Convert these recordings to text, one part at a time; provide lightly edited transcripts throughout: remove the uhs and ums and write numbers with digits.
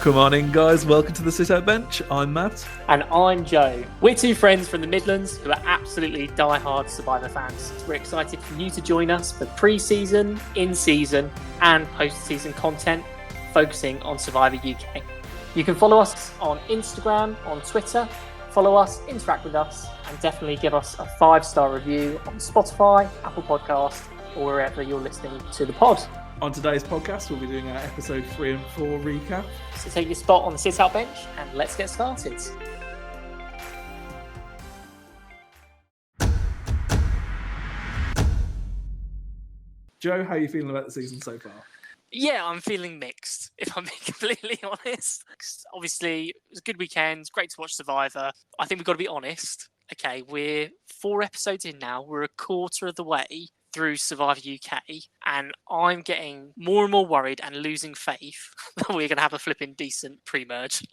Come on in, guys. Welcome to the Sit-Out Bench. I'm Matt. And I'm Joe. We're two friends from the Midlands who are absolutely die-hard Survivor fans. We're excited for you to join us for pre-season, in-season, and post-season content focusing on Survivor UK. You can follow us on Instagram, on Twitter, follow us, interact with us, and definitely give us a 5-star review on Spotify, Apple Podcast, or wherever you're listening to the pod. On today's podcast, we'll be doing our episode 3 and 4 recap. So take your spot on the sit-out bench and let's get started. Joe, how are you feeling about the season so far? Yeah, I'm feeling mixed, if I'm being completely honest. Obviously, it was a good weekend. Great to watch Survivor. I think we've got to be honest. Okay, we're 4 episodes in now. We're a quarter of the way through Survivor UK, and I'm getting more and more worried and losing faith that we're going to have a flipping decent pre-merge.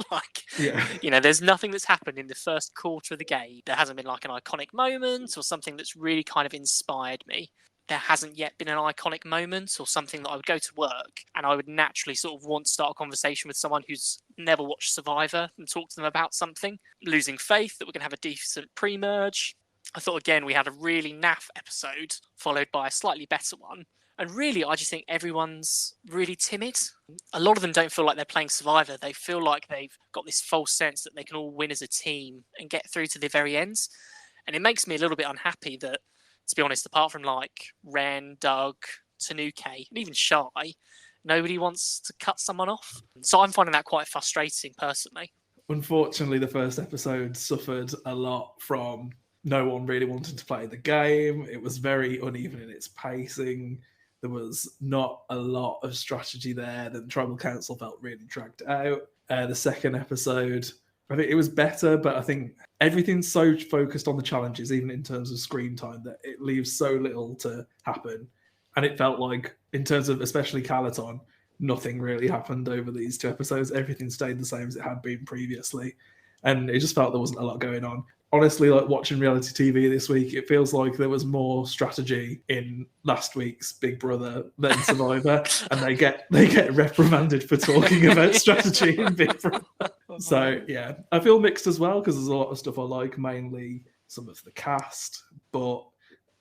There's nothing that's happened in the first quarter of the game. There hasn't been like an iconic moment or something that's really kind of inspired me. There hasn't yet been an iconic moment or something that I would go to work and I would naturally sort of want to start a conversation with someone who's never watched Survivor and talk to them about something. Losing faith that we're going to have a decent pre-merge. I thought, again, we had a really naff episode followed by a slightly better one. And really, I just think everyone's really timid. A lot of them don't feel like they're playing Survivor. They feel like they've got this false sense that they can all win as a team and get through to the very end. And it makes me a little bit unhappy that, to be honest, apart from like Ren, Doug, Tanuke, and even Shy, nobody wants to cut someone off. So I'm finding that quite frustrating personally. Unfortunately, the first episode suffered a lot from no one really wanting to play the game. It was very uneven in its pacing. There was not a lot of strategy there. The Tribal Council felt really dragged out. The second episode, I think it was better, but I think everything's so focused on the challenges, even in terms of screen time, that it leaves so little to happen. And it felt like, in terms of especially Calaton, nothing really happened over these 2 episodes. Everything stayed the same as it had been previously. And it just felt there wasn't a lot going on. Honestly, like watching reality TV this week, it feels like there was more strategy in last week's Big Brother than Survivor, and they get reprimanded for talking about strategy in Big Brother. So yeah, I feel mixed as well because there's a lot of stuff I like, mainly some of the cast, but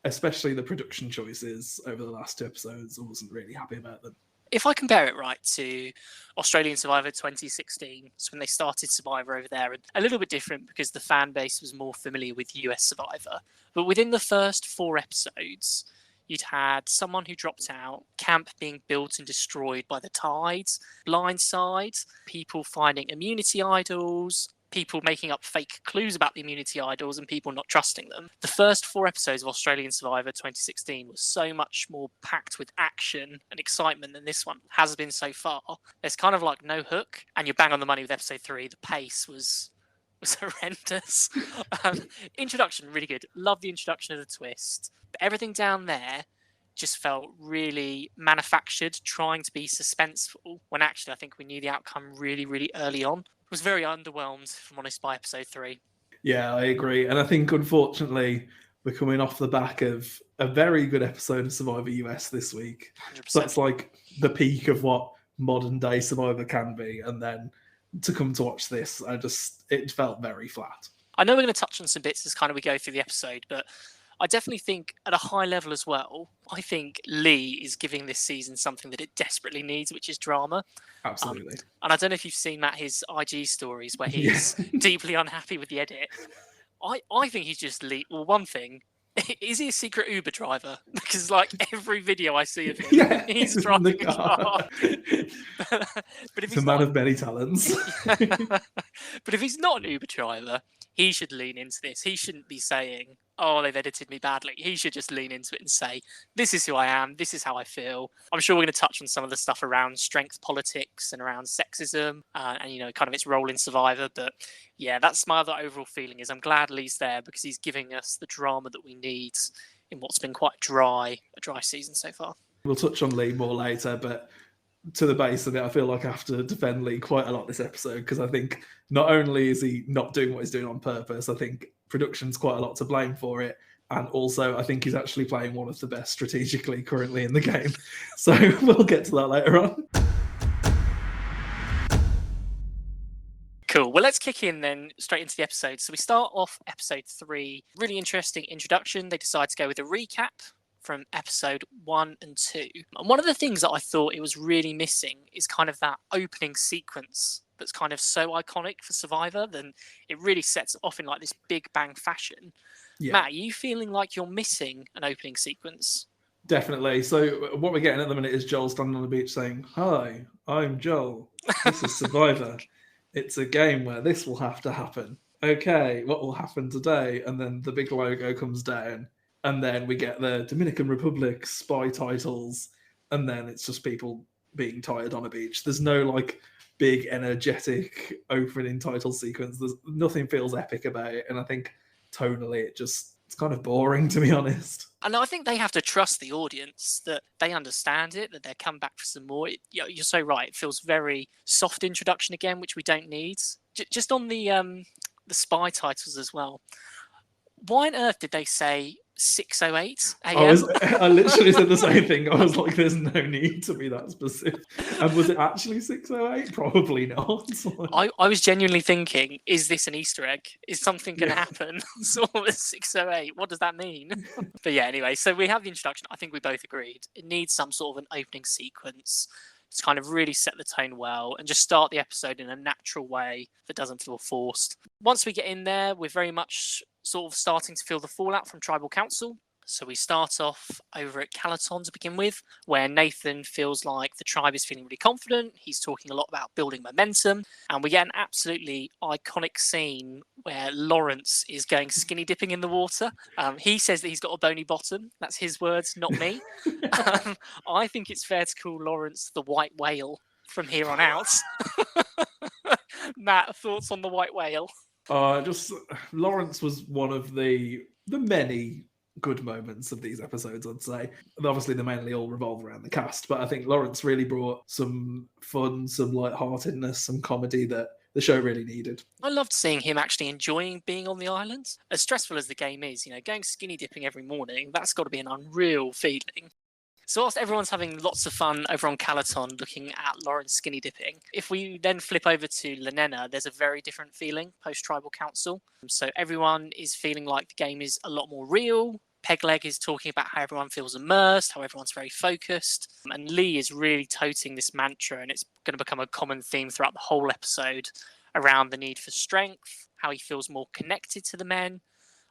especially the production choices over the last 2 episodes. I wasn't really happy about them. If I compare it right to Australian Survivor 2016, so when they started Survivor over there, a little bit different because the fan base was more familiar with US Survivor. But within the first 4 episodes, you'd had someone who dropped out, camp being built and destroyed by the tides, blindside, people finding immunity idols, people making up fake clues about the immunity idols and people not trusting them. The first 4 episodes of Australian Survivor 2016 was so much more packed with action and excitement than this one has been so far. There's kind of like no hook, and you're bang on the money with episode 3. The pace was horrendous. Introduction, really good. Love the introduction of the twist. But everything down there just felt really manufactured, trying to be suspenseful, when actually I think we knew the outcome really, really early on. Was very underwhelmed, if I'm honest, by episode 3. Yeah, I agree. And I think, unfortunately, we're coming off the back of a very good episode of Survivor US this week. 100%. So it's like the peak of what modern day Survivor can be. And then to come to watch this, it felt very flat. I know we're going to touch on some bits as kind of we go through the episode, but I definitely think at a high level as well, I think Lee is giving this season something that it desperately needs, which is drama. Absolutely. And I don't know if you've seen, Matt, his IG stories where he's deeply unhappy with the edit. I think he's just Lee. Well, one thing, is he a secret Uber driver? Because like every video I see of him, he's driving a car. But if he's a man of many talents. But if he's not an Uber driver, he should lean into this. He shouldn't be saying, oh, they've edited me badly. He should just lean into it and say, this is who I am. This is how I feel. I'm sure we're going to touch on some of the stuff around strength politics and around sexism and, kind of its role in Survivor. But yeah, that's my other overall feeling is I'm glad Lee's there because he's giving us the drama that we need in what's been quite a dry season so far. We'll touch on Lee more later, but to the base of it, I feel like I have to defend Lee quite a lot this episode because I think not only is he not doing what he's doing on purpose, I think production's quite a lot to blame for it. And also, I think he's actually playing one of the best strategically currently in the game. So we'll get to that later on. Cool. Well, let's kick in then straight into the episode. So we start off episode 3. Really interesting introduction. They decide to go with a recap from episode 1 and 2. And one of the things that I thought it was really missing is kind of that opening sequence that's kind of so iconic for Survivor. Then it really sets it off in like this big bang fashion. Yeah. Matt, are you feeling like you're missing an opening sequence? Definitely. So what we're getting at the minute is Joel standing on the beach saying, "Hi, I'm Joel. This is Survivor. It's a game where this will have to happen. Okay, what will happen today?" And then the big logo comes down. And then we get the Dominican Republic spy titles. And then it's just people being tired on a beach. There's no like big energetic opening title sequence. There's nothing feels epic about it. And I think tonally it's kind of boring, to be honest. And I think they have to trust the audience that they understand it, that they'll come back for some more. You're so right. It feels very soft introduction again, which we don't need. Just on the spy titles as well. Why on earth did they say 6:08 a.m.? I literally said the same thing. I was like, there's no need to be that specific. And was it actually 6:08? Probably not. I was genuinely thinking, is this an Easter egg? Is something going to happen? So it's 6:08. What does that mean? But yeah, anyway, so we have the introduction. I think we both agreed. It needs some sort of an opening sequence to kind of really set the tone well and just start the episode in a natural way that doesn't feel forced. Once we get in there, we're very much sort of starting to feel the fallout from Tribal Council. So we start off over at Calaton to begin with, where Nathan feels like the tribe is feeling really confident. He's talking a lot about building momentum. And we get an absolutely iconic scene where Lawrence is going skinny dipping in the water. He says that he's got a bony bottom. That's his words, not me. I think it's fair to call Lawrence the white whale from here on out. Matt, thoughts on the white whale? Lawrence was one of the many good moments of these episodes, I'd say. And obviously, they mainly all revolve around the cast, but I think Lawrence really brought some fun, some lightheartedness, some comedy that the show really needed. I loved seeing him actually enjoying being on the island. As stressful as the game is, going skinny dipping every morning, that's got to be an unreal feeling. So whilst everyone's having lots of fun over on Calaton looking at Lawrence skinny dipping, if we then flip over to Lenena, there's a very different feeling post-Tribal Council. So everyone is feeling like the game is a lot more real. Pegleg is talking about how everyone feels immersed, how everyone's very focused. And Lee is really toting this mantra, and it's going to become a common theme throughout the whole episode around the need for strength, how he feels more connected to the men.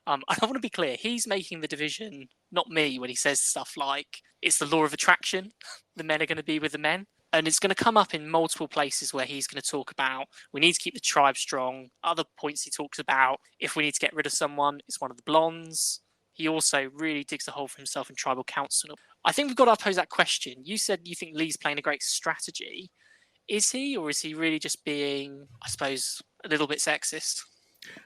I want to be clear, he's making the division, not me, when he says stuff like, it's the law of attraction, the men are going to be with the men. And it's going to come up in multiple places where he's going to talk about, we need to keep the tribe strong. Other points he talks about, if we need to get rid of someone, it's one of the blondes. He also really digs a hole for himself in Tribal Council. I think we've got to pose that question. You said you think Lee's playing a great strategy. Is he, or is he really just being, I suppose, a little bit sexist?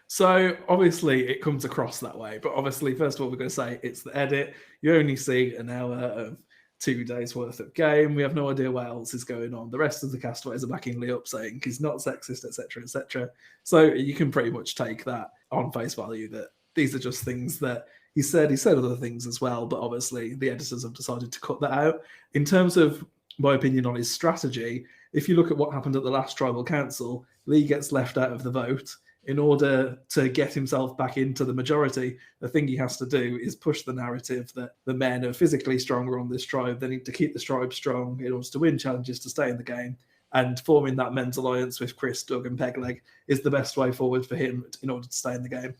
So obviously it comes across that way, but obviously first of all we're going to say it's the edit. You only see an hour of 2 days worth of game. We have no idea what else is going on. The rest of the castaways are backing Lee up saying he's not sexist, etc., etc. So you can pretty much take that on face value that these are just things that he said. He said other things as well, but obviously the editors have decided to cut that out. In terms of my opinion on his strategy, if you look at what happened at the last Tribal Council, Lee gets left out of the vote. In order to get himself back into the majority, the thing he has to do is push the narrative that the men are physically stronger on this tribe. They need to keep the tribe strong in order to win challenges, to stay in the game. And forming that men's alliance with Chris, Doug, and Pegleg is the best way forward for him in order to stay in the game.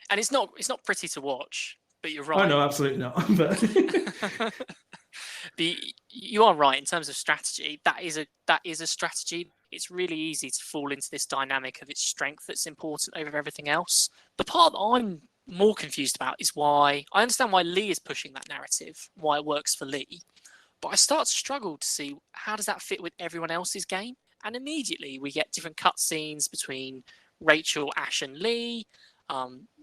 And it's not pretty to watch, but you're right. Oh, no, absolutely not. You are right in terms of strategy. That is a strategy. It's really easy to fall into this dynamic of its strength that's important over everything else. The part that I'm more confused about is why I understand why Lee is pushing that narrative, why it works for Lee, but I start to struggle to see how does that fit with everyone else's game. And immediately we get different cutscenes between Rachel, Ash, and Lee,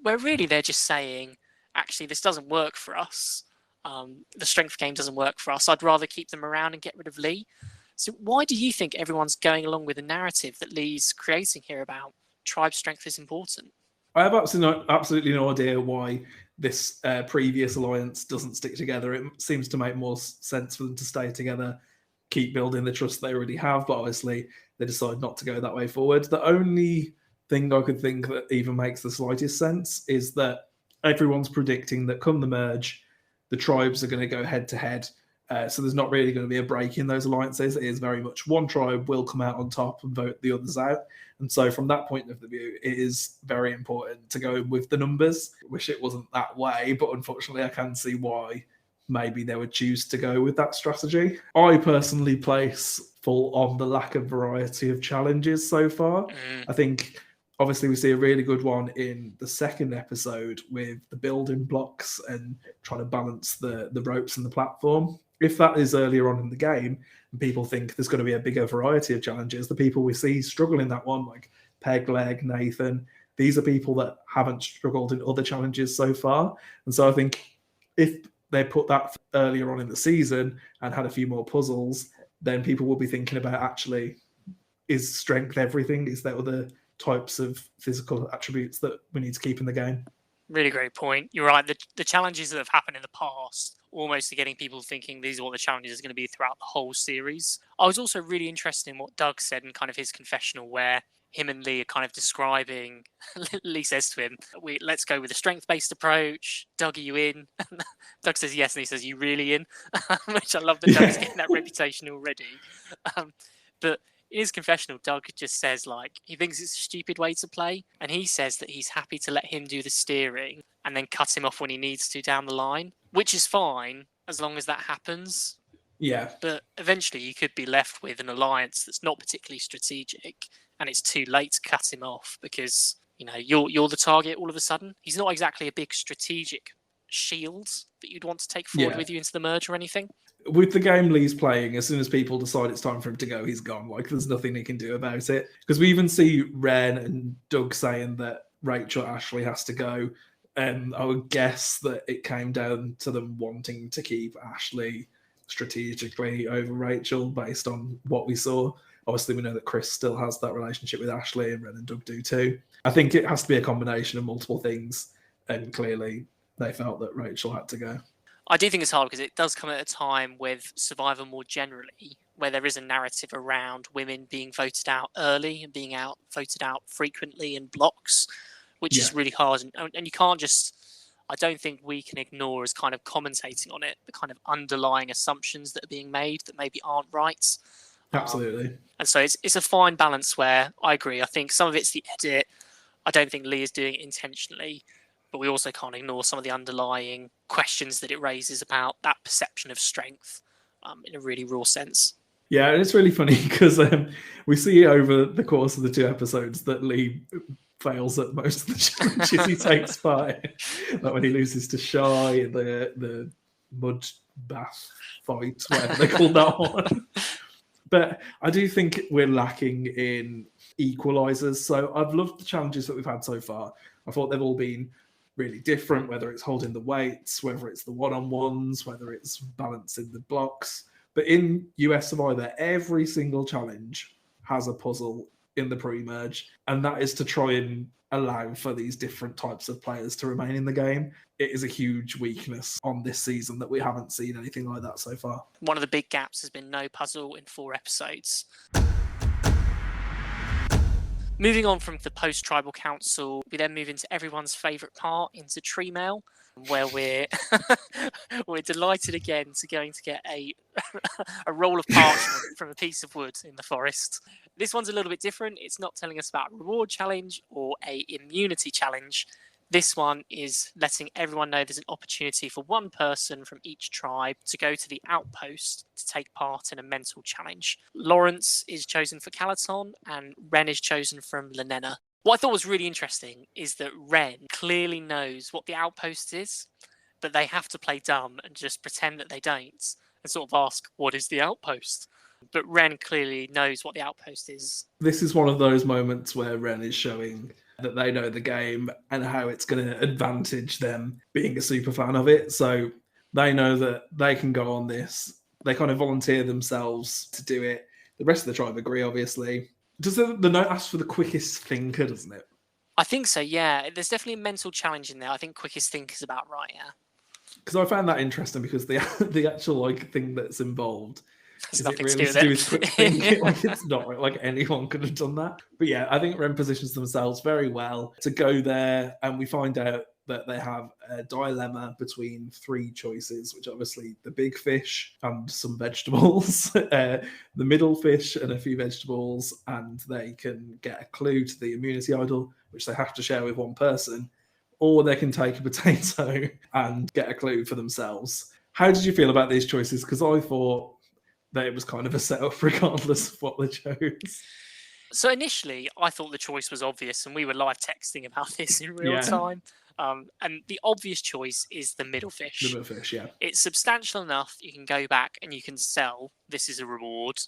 where really they're just saying, actually, this doesn't work for us. The strength game doesn't work for us. I'd rather keep them around and get rid of Lee. So why do you think everyone's going along with the narrative that Lee's creating here about tribe strength is important? I have absolutely no idea why this previous alliance doesn't stick together. It seems to make more sense for them to stay together, keep building the trust they already have, but obviously they decide not to go that way forward. The only thing I could think that even makes the slightest sense is that everyone's predicting that come the merge, the tribes are going to go head to head. So there's not really going to be a break in those alliances. It is very much one tribe will come out on top and vote the others out. And so from that point of view, it is very important to go with the numbers. Wish it wasn't that way, but unfortunately I can see why maybe they would choose to go with that strategy. I personally place full on the lack of variety of challenges so far. I think obviously we see a really good one in the second episode with the building blocks and trying to balance the ropes and the platform. If that is earlier on in the game and people think there's going to be a bigger variety of challenges, the people we see struggle in that one, like Peg Leg, Nathan, these are people that haven't struggled in other challenges so far. And so I think if they put that earlier on in the season and had a few more puzzles, then people will be thinking about actually, is strength everything? Is there other types of physical attributes that we need to keep in the game? Really great point. You're right. The challenges that have happened in the past almost are getting people thinking these are what the challenges are going to be throughout the whole series. I was also really interested in what Doug said in kind of his confessional, where him and Lee are kind of describing. Lee says to him, let's go with a strength-based approach. Doug, are you in? Doug says yes, and he says, you really in? Which I love that Doug's getting that reputation already. But in his confessional, Doug just says, like, he thinks it's a stupid way to play. And he says that he's happy to let him do the steering and then cut him off when he needs to down the line, which is fine as long as that happens. Yeah. But eventually you could be left with an alliance that's not particularly strategic, and it's too late to cut him off because, you know, you're the target all of a sudden. He's not exactly a big strategic shield that you'd want to take forward with you into the merge or anything. With the game Lee's playing, as soon as people decide it's time for him to go, he's gone. Like, there's nothing he can do about it. Because we even see Ren and Doug saying that Rachel Ashley has to go. And I would guess that it came down to them wanting to keep Ashley strategically over Rachel based on what we saw. Obviously, we know that Chris still has that relationship with Ashley, and Ren and Doug do too. I think it has to be a combination of multiple things. And clearly, they felt that Rachel had to go. I do think it's hard because it does come at a time with Survivor more generally, where there is a narrative around women being voted out early and being voted out frequently in blocks, which is really hard. And you can't just, I don't think we can ignore as kind of commentating on it, the kind of underlying assumptions that are being made that maybe aren't right. Absolutely. And so it's a fine balance where I agree. I think some of it's the edit. I don't think Lee is doing it intentionally. But we also can't ignore some of the underlying questions that it raises about that perception of strength in a really raw sense. Yeah, and it's really funny because we see over the course of the 2 episodes that Lee fails at most of the challenges he takes part in. Like when he loses to Shy, the mud bath fight, whatever they call that one. But I do think we're lacking in equalizers. So I've loved the challenges that we've had so far. I thought they've all been really different, whether it's holding the weights, whether it's the one-on-ones, whether it's balancing the blocks. But in US Survivor, every single challenge has a puzzle in the pre-merge, and that is to try and allow for these different types of players to remain in the game. It is a huge weakness on this season that we haven't seen anything like that so far. One of the big gaps has been no puzzle in 4 episodes. Moving on from the post-tribal council, we then move into everyone's favourite part, into tree mail, where we're delighted again to get a roll of parchment from a piece of wood in the forest. This one's a little bit different. It's not telling us about a reward challenge or a immunity challenge. This one is letting everyone know there's an opportunity for one person from each tribe to go to the outpost to take part in a mental challenge. Lawrence is chosen for Calaton and Ren is chosen from Lenena. What I thought was really interesting is that Ren clearly knows what the outpost is, but they have to play dumb and just pretend that they don't and sort of ask, what is the outpost? But Ren clearly knows what the outpost is. This is one of those moments where Ren is showing that they know the game and how it's going to advantage them being a super fan of it. So they know that they can go on this. They kind of volunteer themselves to do it. The rest of the tribe agree, obviously. Does the note ask for the quickest thinker, doesn't it? I think so, yeah. There's definitely a mental challenge in there. I think quickest thinker is about right, yeah. Because I found that interesting because the actual thing that's involved There's Is it nothing to really do to do with with quick it. thinking? Like, it's not like anyone could have done that. But yeah, I think Ren positions themselves very well to go there, and we find out that they have a dilemma between three choices, which obviously the big fish and some vegetables, the middle fish and a few vegetables, and they can get a clue to the immunity idol, which they have to share with one person, or they can take a potato and get a clue for themselves. How did you feel about these choices? Because I thought that it was kind of a setup regardless of what they chose. So initially, I thought the choice was obvious, and we were live texting about this in real Yeah. time. And the obvious choice is the middle The fish. middle fish, yeah. It's substantial enough you can go back and you can sell this is a reward,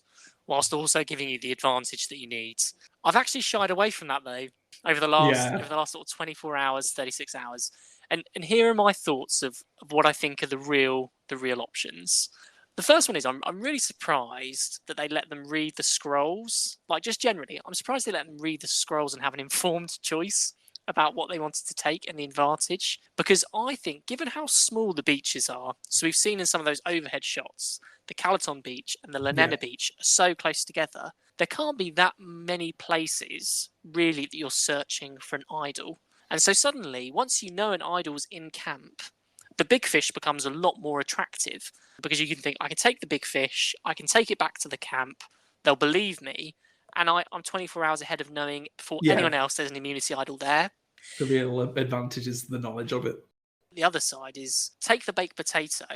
whilst also giving you the advantage that you need. I've actually shied away from that though over the last sort of 24 hours, 36 hours. And here are my thoughts of what I think are the real options. The first one is I'm really surprised that they let them read the scrolls. Like, just generally, I'm surprised they let them read the scrolls and have an informed choice about what they wanted to take and the advantage. Because I think, given how small the beaches are, so we've seen in some of those overhead shots, the Calaton beach and the Lanena beach are so close together, there can't be that many places, really, that you're searching for an idol. And so suddenly, once you know an idol's in camp, the big fish becomes a lot more attractive, because you can think, I can take the big fish, I can take it back to the camp, they'll believe me, and I'm 24 hours ahead of knowing before anyone else there's an immunity idol there. The real advantage is the knowledge of it. The other side is take the baked potato,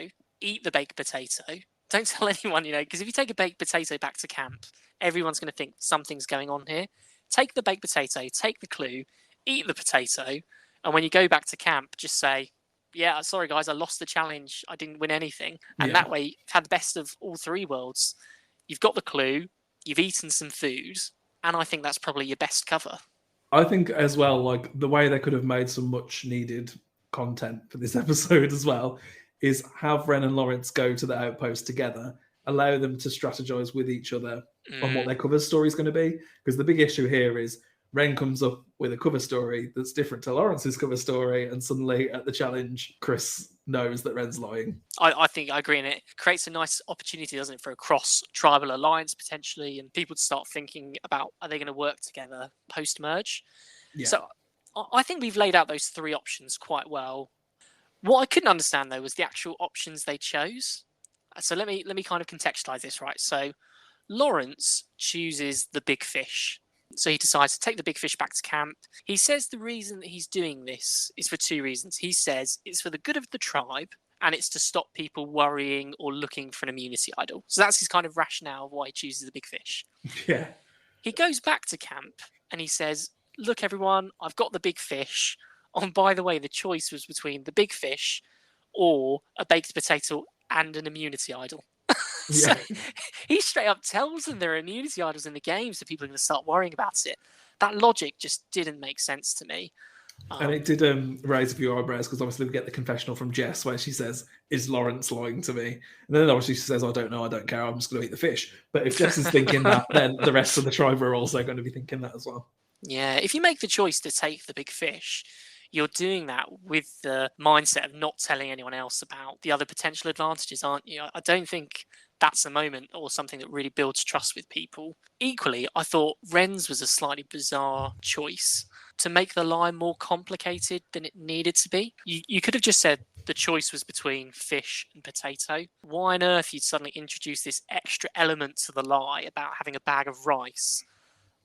eat the baked potato. Don't tell anyone, because if you take a baked potato back to camp, everyone's going to think something's going on here. Take the baked potato, take the clue, eat the potato, and when you go back to camp, just say, yeah, sorry guys, I lost the challenge. I didn't win anything. And that way, you've had the best of all three worlds. You've got the clue, you've eaten some food, and I think that's probably your best cover. I think as well, like, the way they could have made some much needed content for this episode as well is have Ren and Lawrence go to the outpost together, allow them to strategize with each other on what their cover story is going to be. Because the big issue here is Ren comes up with a cover story that's different to Lawrence's cover story, and suddenly at the challenge, Chris knows that Ren's lying. I think I agree, and it creates a nice opportunity, doesn't it, for a cross-tribal alliance potentially, and people to start thinking about, are they going to work together post-merge? Yeah. So I think we've laid out those three options quite well. What I couldn't understand, though, was the actual options they chose. So let me kind of contextualize this, right? So Lawrence chooses the big fish. So he decides to take the big fish back to camp. He says the reason that he's doing this is for two reasons. He says it's for the good of the tribe, and it's to stop people worrying or looking for an immunity idol. So that's his kind of rationale of why he chooses the big fish. Yeah. He goes back to camp and he says, look, everyone, I've got the big fish. Oh, and by the way, the choice was between the big fish or a baked potato and an immunity idol. So he straight up tells them there are immunity idols in the game, so people are going to start worrying about it. That logic just didn't make sense to me. And it did raise a few eyebrows, because obviously we get the confessional from Jess where she says, is Lawrence lying to me? And then obviously she says, I don't know, I don't care, I'm just going to eat the fish. But if Jess is thinking that, then the rest of the tribe are also going to be thinking that as well. Yeah, if you make the choice to take the big fish, you're doing that with the mindset of not telling anyone else about the other potential advantages, aren't you? I don't think that's a moment or something that really builds trust with people. Equally, I thought Ren's was a slightly bizarre choice to make the lie more complicated than it needed to be. You could have just said the choice was between fish and potato. Why on earth you'd suddenly introduce this extra element to the lie about having a bag of rice?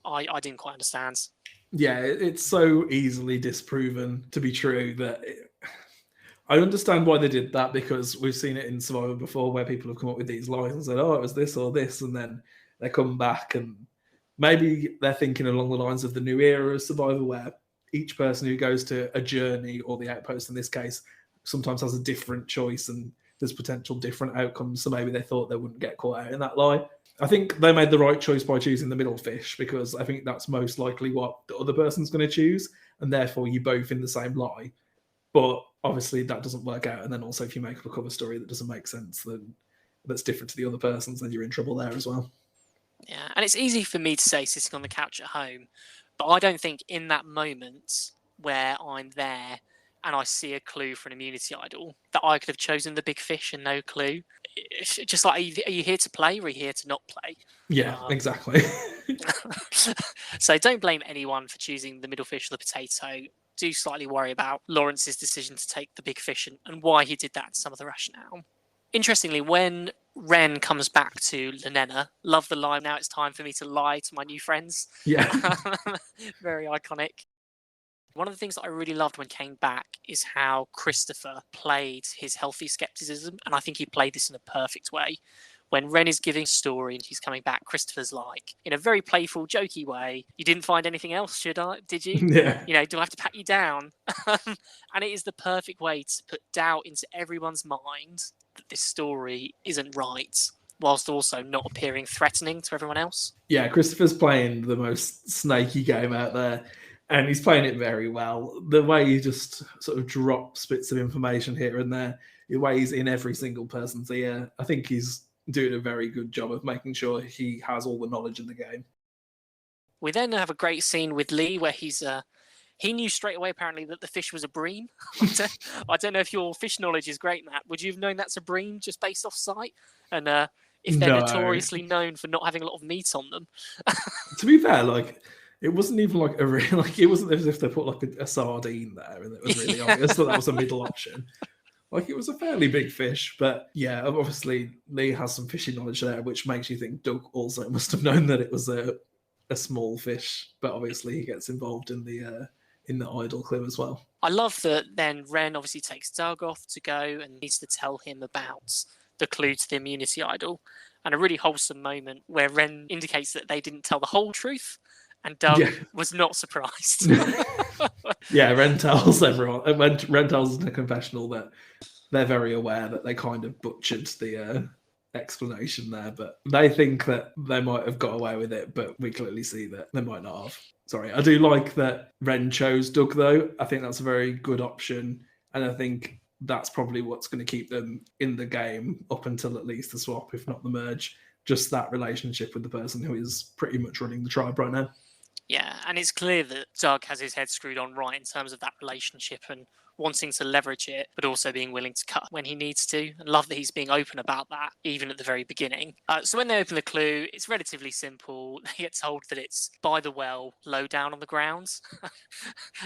I didn't quite understand. Yeah, it's so easily disproven to be true that I understand why they did that, because we've seen it in Survivor before where people have come up with these lies and said, oh, it was this or this, and then they come back and maybe they're thinking along the lines of the new era of Survivor, where each person who goes to a journey, or the outpost in this case, sometimes has a different choice and there's potential different outcomes. So maybe they thought they wouldn't get caught out in that lie. I think they made the right choice by choosing the middle fish, because I think that's most likely what the other person's going to choose, and therefore you both in the same lie. But obviously that doesn't work out. And then also if you make up a cover story that doesn't make sense, then that's different to the other person's, then you're in trouble there as well. Yeah, and it's easy for me to say sitting on the couch at home, but I don't think in that moment where I'm there and I see a clue for an immunity idol, that I could have chosen the big fish and no clue. It's just like, are you here to play or are you here to not play? Yeah, exactly. So don't blame anyone for choosing the middle fish or the potato. Do slightly worry about Lawrence's decision to take the big fish and why he did that and some of the rationale. Interestingly, when Ren comes back to Lenena, love the line, "Now it's time for me to lie to my new friends." Yeah. Very iconic. One of the things that I really loved when came back is how Christopher played his healthy skepticism, and I think he played this in a perfect way. When Ren is giving a story and he's coming back, Christopher's like, in a very playful, jokey way, "You didn't find anything else, did you? Yeah. You know, do I have to pat you down?" And it is the perfect way to put doubt into everyone's mind that this story isn't right, whilst also not appearing threatening to everyone else. Yeah, Christopher's playing the most snaky game out there, and he's playing it very well. The way he just sort of drops bits of information here and there, the way he's in every single person's ear, I think he's doing a very good job of making sure he has all the knowledge in the game. We then have a great scene with Lee where he knew straight away apparently that the fish was a bream. I don't know if your fish knowledge is great, Matt. Would you have known that's a bream just based off sight? And if they're notoriously known for not having a lot of meat on them. To be fair, like, it wasn't even like a real, like, it wasn't as if they put like a sardine there and it was really obvious that was a middle option. Like, it was a fairly big fish, but yeah, obviously Lee has some fishing knowledge there, which makes you think Doug also must have known that it was a small fish. But obviously, he gets involved in the idol clue as well. I love that. Then Ren obviously takes Doug off to go and needs to tell him about the clue to the immunity idol, and a really wholesome moment where Ren indicates that they didn't tell the whole truth, and Doug was not surprised. Yeah, Ren tells everyone. Ren tells in a confessional that they're very aware that they kind of butchered the explanation there, but they think that they might have got away with it, but we clearly see that they might not have. Sorry, I do like that Ren chose Doug, though. I think that's a very good option, and I think that's probably what's going to keep them in the game up until at least the swap, if not the merge. Just that relationship with the person who is pretty much running the tribe right now. Yeah, and it's clear that Doug has his head screwed on right in terms of that relationship and wanting to leverage it, but also being willing to cut when he needs to. And love that he's being open about that, even at the very beginning. So when they open the clue, it's relatively simple. They get told that it's by the well, low down on the grounds.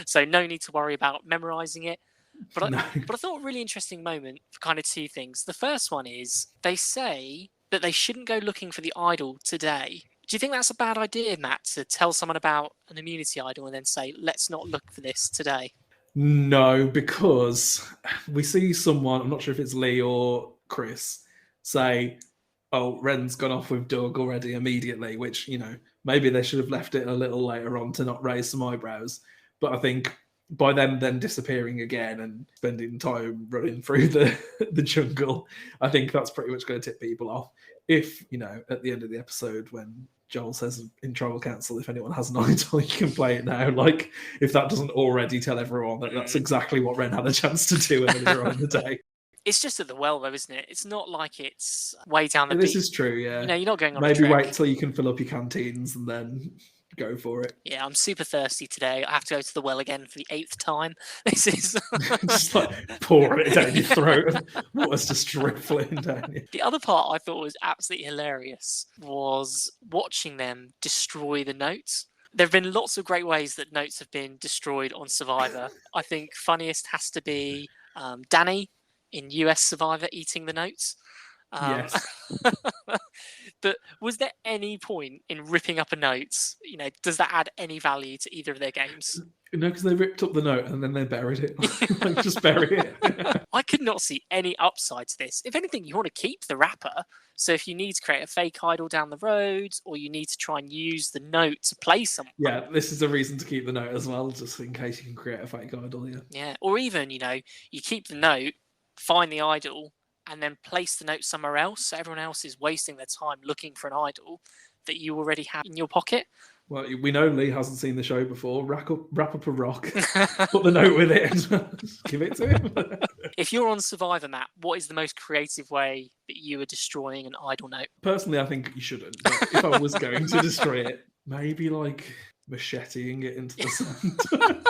So no need to worry about memorizing it. But I thought a really interesting moment for kind of two things. The first one is they say that they shouldn't go looking for the idol today. Do you think that's a bad idea, Matt, to tell someone about an immunity idol and then say, let's not look for this today? No, because we see someone, I'm not sure if it's Lee or Chris, say, "Oh, Ren's gone off with Doug already immediately," which, you know, maybe they should have left it a little later on to not raise some eyebrows. But I think by them then disappearing again and spending time running through the jungle, I think that's pretty much going to tip people off. If, you know, at the end of the episode when Joel says in Tribal Council, if anyone has an idol, you can play it now. Like, if that doesn't already tell everyone that that's exactly what Ren had a chance to do earlier on in the day. It's just at the well, though, isn't it? It's not like it's way down the beach. This is true, yeah. You know, you're not going on Maybe a trek. wait till you can fill up your canteens and then go for it. Yeah, I'm super thirsty today. I have to go to the well again for the 8th time. This is just like pour it down your throat. Water's just dribbling down you. The other part I thought was absolutely hilarious was watching them destroy the notes. There have been lots of great ways that notes have been destroyed on Survivor. I think funniest has to be Danny in US Survivor eating the notes. Yes. But was there any point in ripping up a note? You know, does that add any value to either of their games? No, because they ripped up the note and then they buried it. Like, just bury it. I could not see any upside to this. If anything, you want to keep the wrapper. So if you need to create a fake idol down the road, or you need to try and use the note to play someone. Yeah, this is a reason to keep the note as well, just in case you can create a fake idol. Yeah, or even, you know, you keep the note, find the idol, and then place the note somewhere else, so everyone else is wasting their time looking for an idol that you already have in your pocket. Well, we know Lee hasn't seen the show before. Wrap up a rock, put the note with it, and just give it to him. If you're on Survivor, Matt, what is the most creative way that you are destroying an idol note? Personally, I think you shouldn't. But if I was going to destroy it, maybe like macheteing it into the sand.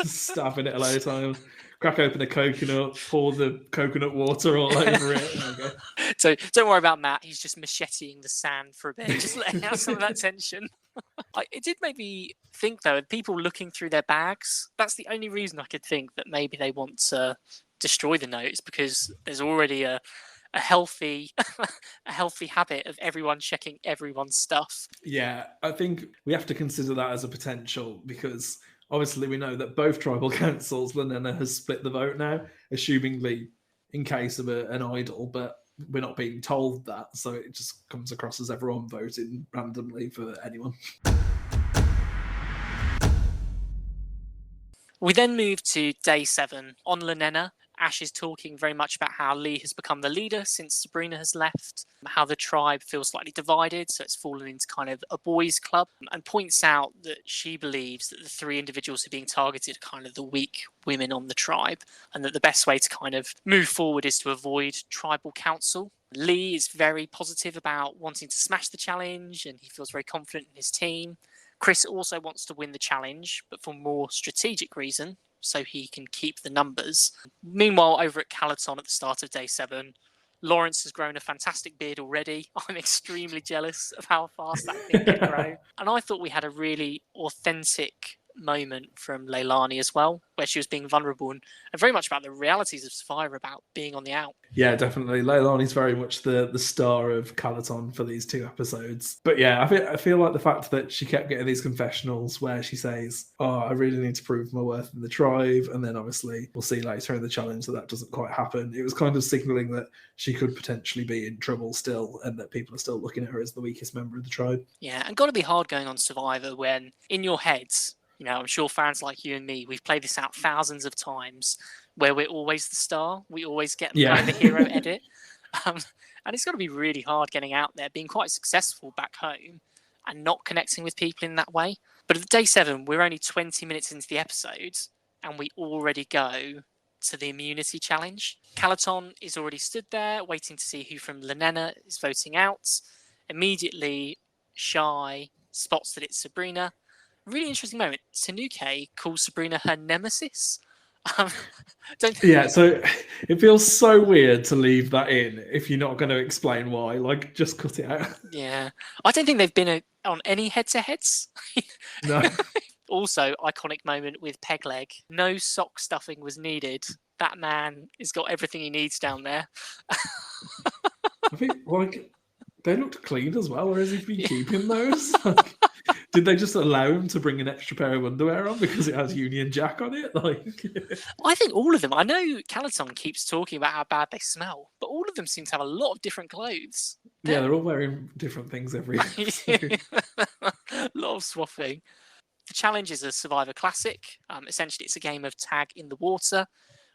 stabbing it a load of times. Crack open a coconut, pour the coconut water all over it. There we go. So don't worry about Matt. He's just macheting the sand for a bit, just letting out some of that tension. It did make me think, though, people looking through their bags. That's the only reason I could think that maybe they want to destroy the notes, because there's already a healthy a healthy habit of everyone checking everyone's stuff. Yeah, I think we have to consider that as a potential, because obviously we know that both tribal councils, Lenena has split the vote now, assumingly in case of an idol, but we're not being told that, so it just comes across as everyone voting randomly for anyone. We then move to day 7 on Lenena. Ash is talking very much about how Lee has become the leader since Sabrina has left, how the tribe feels slightly divided, so it's fallen into kind of a boys' club, and points out that she believes that the 3 individuals who are being targeted are kind of the weak women on the tribe, and that the best way to kind of move forward is to avoid tribal council. Lee is very positive about wanting to smash the challenge, and he feels very confident in his team. Chris also wants to win the challenge, but for more strategic reason, so he can keep the numbers. Meanwhile, over at Calaton at the start of day 7, Lawrence has grown a fantastic beard already. I'm extremely jealous of how fast that thing can grow. And I thought we had a really authentic moment from Leilani as well, where she was being vulnerable and very much about the realities of Survivor, about being on the out. Yeah, definitely. Leilani's very much the star of Calaton for these 2 episodes. But yeah, I feel like the fact that she kept getting these confessionals where she says, oh, I really need to prove my worth in the tribe, and then obviously we'll see later in the challenge that doesn't quite happen. It was kind of signalling that she could potentially be in trouble still, and that people are still looking at her as the weakest member of the tribe. Yeah, and got to be hard going on Survivor when in your heads, you know, I'm sure fans like you and me, we've played this out thousands of times, where we're always the star. We always get kind of the hero edit. And it's got to be really hard getting out there, being quite successful back home and not connecting with people in that way. But at day 7, we're only 20 minutes into the episode and we already go to the immunity challenge. Calaton is already stood there waiting to see who from Lenena is voting out. Immediately, Shy spots that it's Sabrina. Really interesting moment. Tanuke calls Sabrina her nemesis. Yeah, so it feels so weird to leave that in if you're not going to explain why. Like, just cut it out. Yeah, I don't think they've been on any head-to-heads. No. Also, iconic moment with Pegleg. No sock stuffing was needed. That man has got everything he needs down there. I think, like, they looked clean as well, or has he been keeping those? Like, did they just allow him to bring an extra pair of underwear on because it has Union Jack on it? Like, I think all of them. I know Calaton keeps talking about how bad they smell, but all of them seem to have a lot of different clothes. Yeah, they're all wearing different things every episode. A lot of swapping. The challenge is a Survivor Classic. Essentially, it's a game of tag in the water,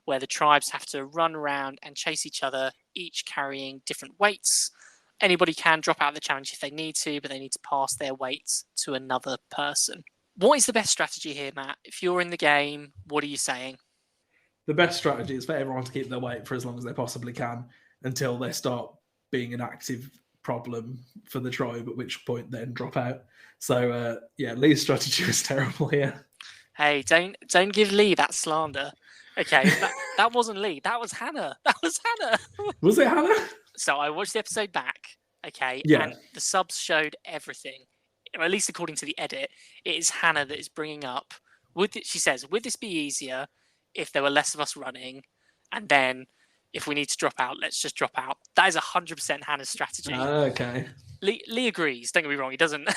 where the tribes have to run around and chase each other, each carrying different weights. Anybody can drop out of the challenge if they need to, but they need to pass their weights to another person. What is the best strategy here, Matt? If you're in the game, what are you saying? The best strategy is for everyone to keep their weight for as long as they possibly can until they start being an active problem for the tribe, at which point then drop out. So, yeah, Lee's strategy was terrible here. Hey, don't give Lee that slander. Okay, that wasn't Lee. That was Hannah. Was it Hannah? So I watched the episode back, okay, Yeah. and the subs showed everything, or at least according to the edit. It is Hannah that is bringing up, she says, would this be easier if there were less of us running, and then if we need to drop out, let's just drop out. That is 100% Hannah's strategy. Okay. Lee agrees, don't get me wrong, he doesn't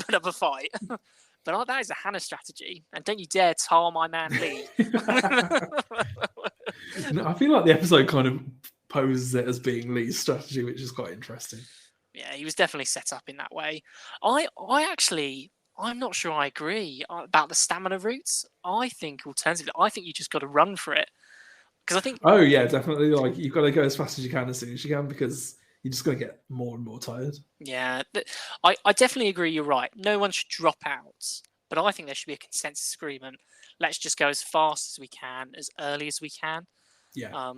put up a fight. But that is a Hannah strategy, and don't you dare tar my man Lee. No, I feel like the episode kind of poses it as being Lee's strategy, which is quite interesting. Yeah, he was definitely set up in that way. I'm not sure I agree about the stamina routes. I think alternatively, you just got to run for it. Because I think... Oh, yeah, definitely. Like, you've got to go as fast as you can as soon as you can, because you're just going to get more and more tired. Yeah, I definitely agree you're right. No one should drop out. But I think there should be a consensus agreement. Let's just go as fast as we can, as early as we can. Yeah.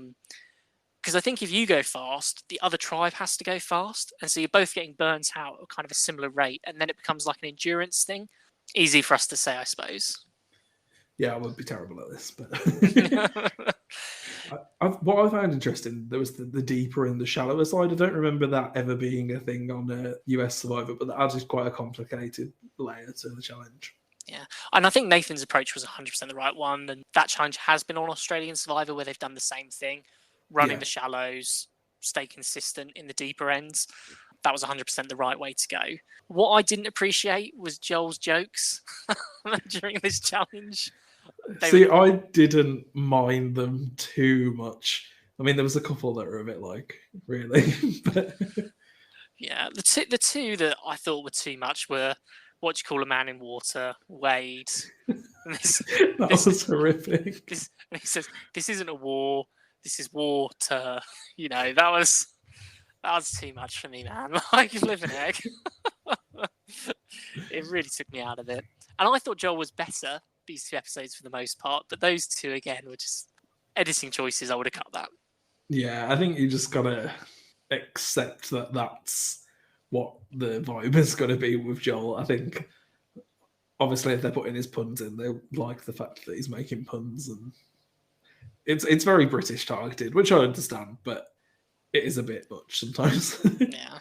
Because I think if you go fast, the other tribe has to go fast. And so you're both getting burnt out at kind of a similar rate. And then it becomes like an endurance thing. Easy for us to say, I suppose. Yeah, I would be terrible at this, but what I found interesting, there was the deeper and the shallower side. I don't remember that ever being a thing on US Survivor, but that added quite a complicated layer to the challenge. Yeah, and I think Nathan's approach was 100% the right one, and that challenge has been on Australian Survivor where they've done the same thing, running the shallows, stay consistent in the deeper ends. That was 100% the right way to go. What I didn't appreciate was Joel's jokes during this challenge. I didn't mind them too much. I mean, there was a couple that were a bit like, really? But yeah, the two that I thought were too much were What Do You Call a Man in Water, Wade. That was horrific. And he says, this isn't a war, this is water. You know, that was too much for me, man. Like, flipping heck. It really took me out of it. And I thought Joel was better these 2 episodes for the most part, but those 2 again were just editing choices. I would have cut that. Yeah, I think you just gotta accept that that's what the vibe is going to be with Joel. I think obviously if they're putting his puns in, they like the fact that he's making puns, and it's very British targeted, which I understand, but it is a bit much sometimes. Yeah.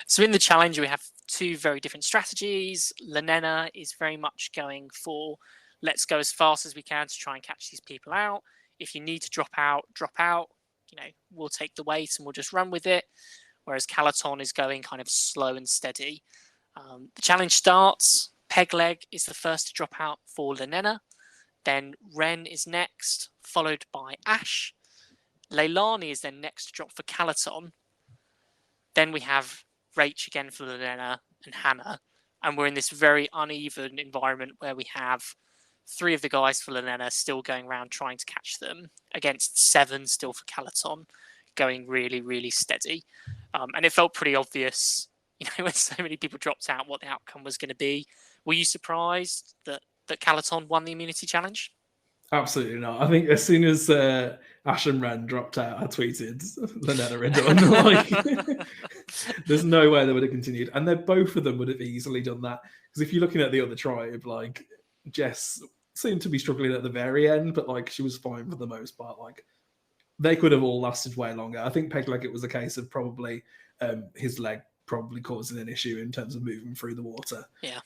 So in the challenge, we have 2 very different strategies. Lenena is very much going for let's go as fast as we can to try and catch these people out. If you need to drop out, drop out. You know, we'll take the weight and we'll just run with it. Whereas Calaton is going kind of slow and steady. The challenge starts. Pegleg is the first to drop out for Lenena. Then Ren is next, followed by Ash. Leilani is then next to drop for Calaton. Then we have Rach again for Lenena and Hannah. And we're in this very uneven environment where we have 3 of the guys for Lenena still going around trying to catch them against 7 still for Calaton, going really, really steady. And it felt pretty obvious, you know, when so many people dropped out, what the outcome was going to be. Were you surprised that Calaton won the immunity challenge? Absolutely not. I think as soon as Ash and Ren dropped out, I tweeted Lenena are done. Like, there's no way they would have continued. And both of them would have easily done that. Because if you're looking at the other tribe, like Jess seemed to be struggling at the very end, but like she was fine for the most part. Like they could have all lasted way longer. I think Pegleg, it was a case of probably his leg probably causing an issue in terms of moving through the water. Yeah.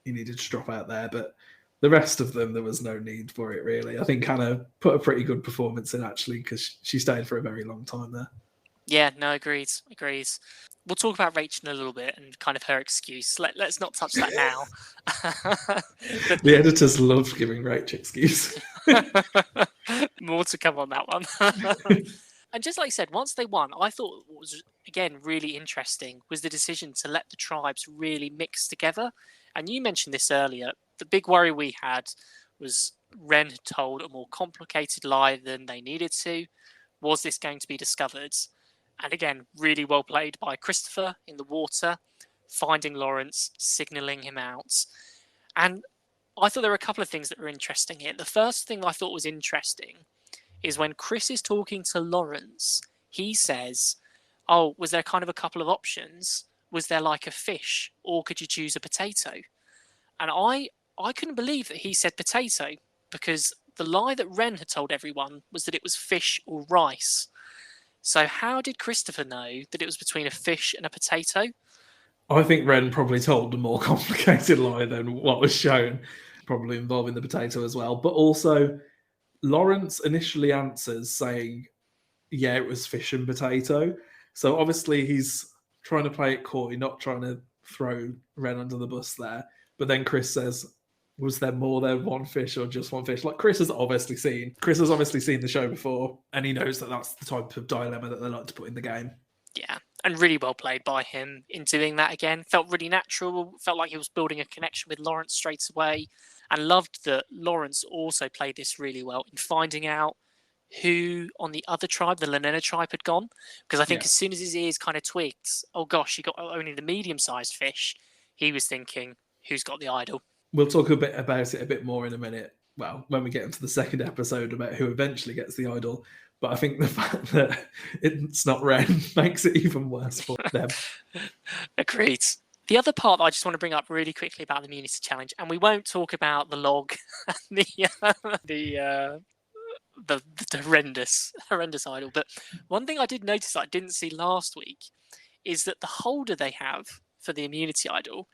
He needed to drop out there, but the rest of them, there was no need for it, really. I think Hannah put a pretty good performance in, actually, because she stayed for a very long time there. Yeah, no, agreed. We'll talk about Rachel in a little bit and kind of her excuse. Let's not touch that now. The editors love giving Rach excuse. More to come on that one. And just like I said, once they won, I thought what was, again, really interesting was the decision to let the tribes really mix together. And you mentioned this earlier. The big worry we had was Ren had told a more complicated lie than they needed to. Was this going to be discovered? And again, really well played by Christopher in the water, finding Lawrence, signalling him out. And I thought there were a couple of things that were interesting here. The first thing I thought was interesting is when Chris is talking to Lawrence, he says, oh, was there kind of a couple of options? Was there like a fish, or could you choose a potato? And I couldn't believe that he said potato, because the lie that Ren had told everyone was that it was fish or rice. So how did Christopher know that it was between a fish and a potato? I think Ren probably told a more complicated lie than what was shown, probably involving the potato as well. But also, Lawrence initially answers saying, yeah, it was fish and potato. So obviously he's trying to play it coy, not trying to throw Ren under the bus there. But then Chris says, was there more than one fish or just one fish? Like Chris has obviously seen the show before, and he knows that that's the type of dilemma that they like to put in the game. Yeah, and really well played by him in doing that again. Felt really natural, felt like he was building a connection with Lawrence straight away, and loved that Lawrence also played this really well in finding out who on the other tribe, the Lenena tribe, had gone. Because I think as soon as his ears kind of twigged, oh gosh, he got only the medium-sized fish, he was thinking, who's got the idol? We'll talk a bit about it a bit more in a minute. Well, when we get into the second episode about who eventually gets the idol. But I think the fact that it's not Ren makes it even worse for them. Agreed. The other part that I just want to bring up really quickly about the immunity challenge, and we won't talk about the log, and the horrendous idol. But one thing I did notice that I didn't see last week is that the holder they have for the immunity idol,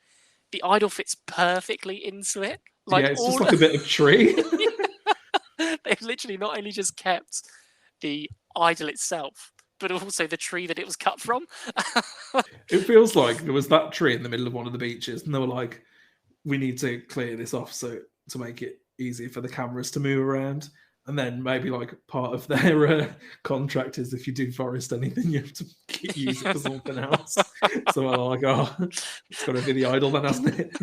the idol fits perfectly into it. Like it's just like a bit of tree. They've literally not only just kept the idol itself, but also the tree that it was cut from. It feels like there was that tree in the middle of one of the beaches, and they were like, we need to clear this off to make it easier for the cameras to move around. And then maybe like part of their contract is if you do forest anything, you have to use it for something else. So I'm like, oh, it's got to be the idol then, hasn't it?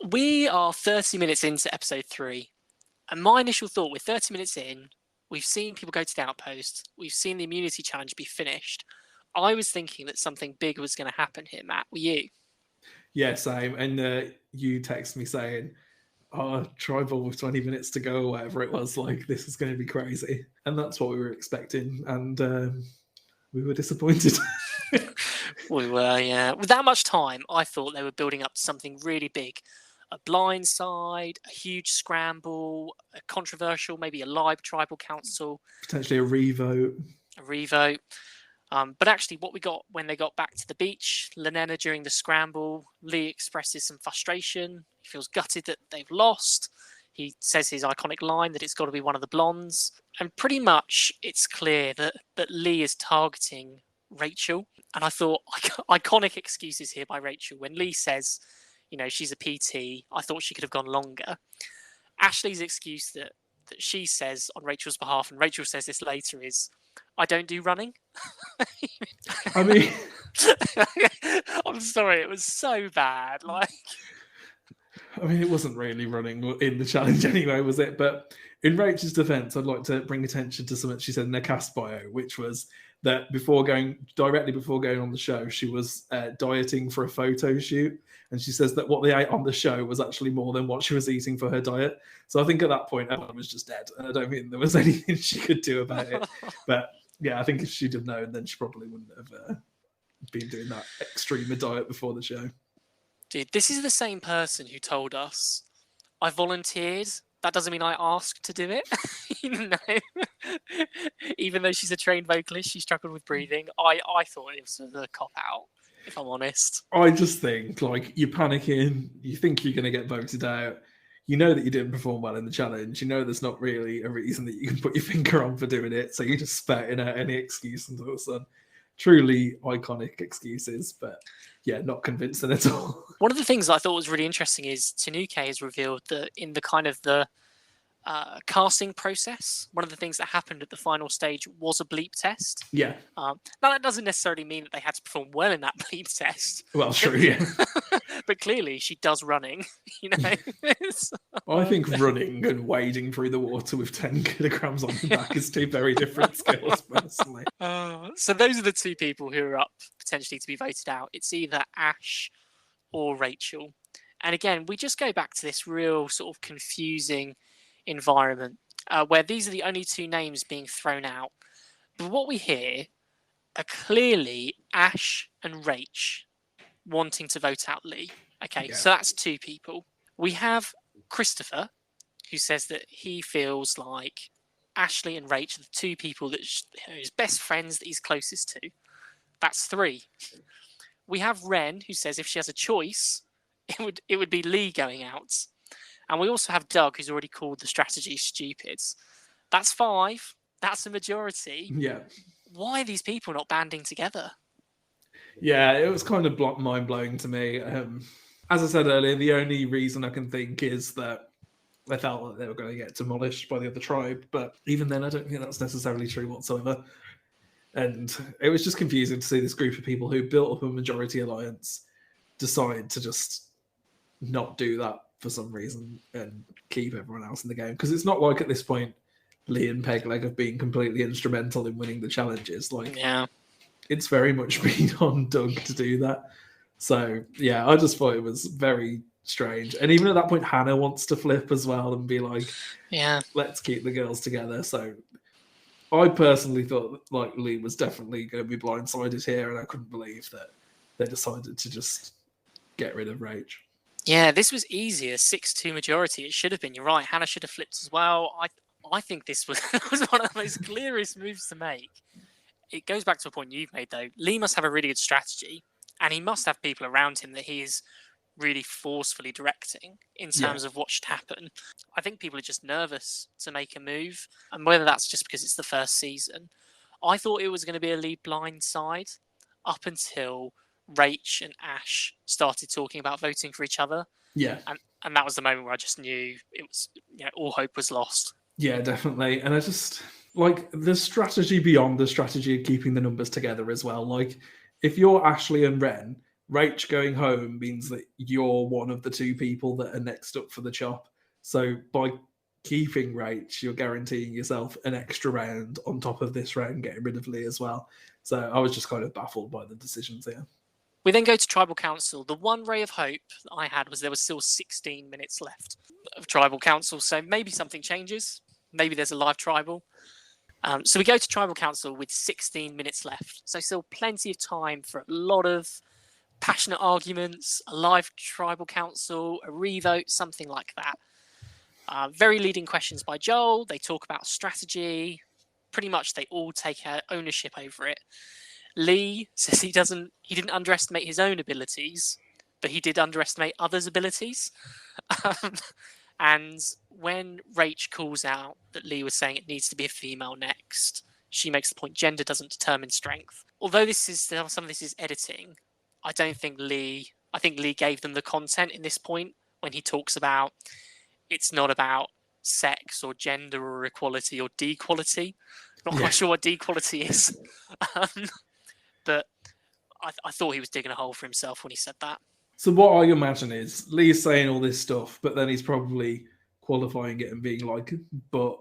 We are 30 minutes into episode 3. And my initial thought, we're 30 minutes in, we've seen people go to the outpost, we've seen the immunity challenge be finished. I was thinking that something big was going to happen here, Matt. Were you? Yeah, same. And you text me saying, oh, tribal with 20 minutes to go or whatever it was. Like, this is going to be crazy. And that's what we were expecting. And we were disappointed. We were, yeah. With that much time, I thought they were building up to something really big. A blindside, a huge scramble, a controversial, maybe a live tribal council. Potentially a revote. But actually, what we got when they got back to the beach, Lenena during the scramble, Lee expresses some frustration. He feels gutted that they've lost. He says his iconic line that it's got to be one of the blondes. And pretty much it's clear that Lee is targeting Rachel. And I thought, iconic excuses here by Rachel. When Lee says, she's a PT, I thought she could have gone longer. Ashley's excuse that she says on Rachel's behalf, and Rachel says this later, is, I don't do running. I mean, I'm sorry, it was so bad. It wasn't really running in the challenge anyway, was it? But in Rachel's defense, I'd like to bring attention to something she said in her cast bio, which was that directly before going on the show, she was dieting for a photo shoot. And she says that what they ate on the show was actually more than what she was eating for her diet. So I think at that point, everyone was just dead. And I don't think there was anything she could do about it. But yeah, I think if she'd have known, then she probably wouldn't have been doing that extreme a diet before the show. Dude, this is the same person who told us, I volunteered. That doesn't mean I asked to do it. Even though she's a trained vocalist, she struggled with breathing. I thought it was a cop-out, if I'm honest. I just think, you're panicking. You think you're going to get voted out. You know that you didn't perform well in the challenge. You know there's not really a reason that you can put your finger on for doing it. So you're just spouting out any excuse under the sun. Truly iconic excuses, but yeah, not convincing at all. One of the things I thought was really interesting is Tanuke has revealed that in the kind of the casting process, one of the things that happened at the final stage was a bleep test. Yeah. Now that doesn't necessarily mean that they had to perform well in that bleep test. Well, true, yeah. But clearly she does running, I think running and wading through the water with 10 kilograms on your back is two very different skills, personally. So those are the two people who are up potentially to be voted out. It's either Ash or Rachel. And again, we just go back to this real sort of confusing environment where these are the only two names being thrown out. But what we hear are clearly Ash and Rach wanting to vote out Lee. Okay, So that's two people. We have Christopher, who says that he feels like Ashley and Rach are the two people that his best friends that he's closest to. That's 3. We have Ren, who says if she has a choice, it would be Lee going out. And we also have Doug, who's already called the strategy stupid. That's 5. That's a majority. Yeah. Why are these people not banding together? Yeah, it was kind of mind-blowing to me. As I said earlier, the only reason I can think is that I felt like they were going to get demolished by the other tribe. But even then, I don't think that's necessarily true whatsoever. And it was just confusing to see this group of people who built up a majority alliance decide to just not do that for some reason and keep everyone else in the game. Because it's not like at this point, Lee and Pegleg have been completely instrumental in winning the challenges. It's very much been on Doug to do that. So, yeah, I just thought it was very strange. And even at that point, Hannah wants to flip as well and be like, yeah, let's keep the girls together. So, I personally thought that, like, Lee was definitely going to be blindsided here, and I couldn't believe that they decided to just get rid of Rach. Yeah, this was easier, 6-2 majority. It should have been. You're right. Hannah should have flipped as well. I think this was one of the most clearest moves to make. It goes back to a point you've made, though. Lee must have a really good strategy, and he must have people around him that he is really forcefully directing in terms of what should happen. I think people are just nervous to make a move, and whether that's just because it's the first season. I thought it was going to be a Lee blind side up until Rach and Ash started talking about voting for each other. Yeah. And that was the moment where I just knew it was, all hope was lost. Yeah, definitely. And I just like the strategy beyond the strategy of keeping the numbers together as well. Like, if you're Ashley and Ren, Rach going home means that you're one of the two people that are next up for the chop. So by keeping Rach, you're guaranteeing yourself an extra round on top of this round, getting rid of Lee as well. So I was just kind of baffled by the decisions here. We then go to Tribal Council. The one ray of hope that I had was there was still 16 minutes left of Tribal Council. So maybe something changes. Maybe there's a live tribal. So we go to Tribal Council with 16 minutes left. So still plenty of time for a lot of passionate arguments, a live Tribal Council, a revote, something like that. Very leading questions by Joel. They talk about strategy. Pretty much they all take ownership over it. Lee says he didn't underestimate his own abilities, but he did underestimate others' abilities. And when Rach calls out that Lee was saying it needs to be a female next, she makes the point gender doesn't determine strength. Although some of this is editing, I think Lee gave them the content in this point when he talks about it's not about sex or gender or equality or dequality. I'm not quite sure what dequality is. But I thought he was digging a hole for himself when he said that. So what I imagine is Lee's saying all this stuff, but then he's probably qualifying it and being like, but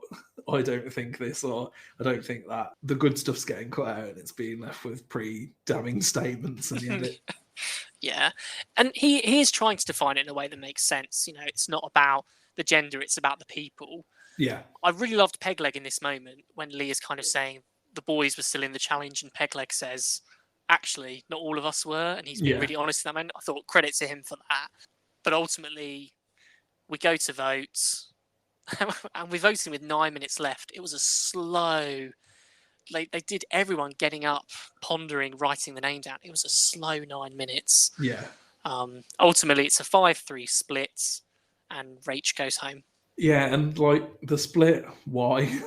I don't think this or I don't think that. The good stuff's getting cut out and it's being left with damning statements in the edit. Yeah. And he is trying to define it in a way that makes sense. It's not about the gender, it's about the people. Yeah. I really loved Pegleg in this moment when Lee is kind of saying the boys were still in the challenge and Pegleg says, actually, not all of us were, and he's been really honest in that moment. I thought credit to him for that. But ultimately, we go to vote, and we're voting with 9 minutes left. It was a slow, they did everyone getting up, pondering, writing the name down. It was a slow 9 minutes. Yeah. Ultimately, it's a 5-3 split, and Rach goes home. Yeah, and like the split, why?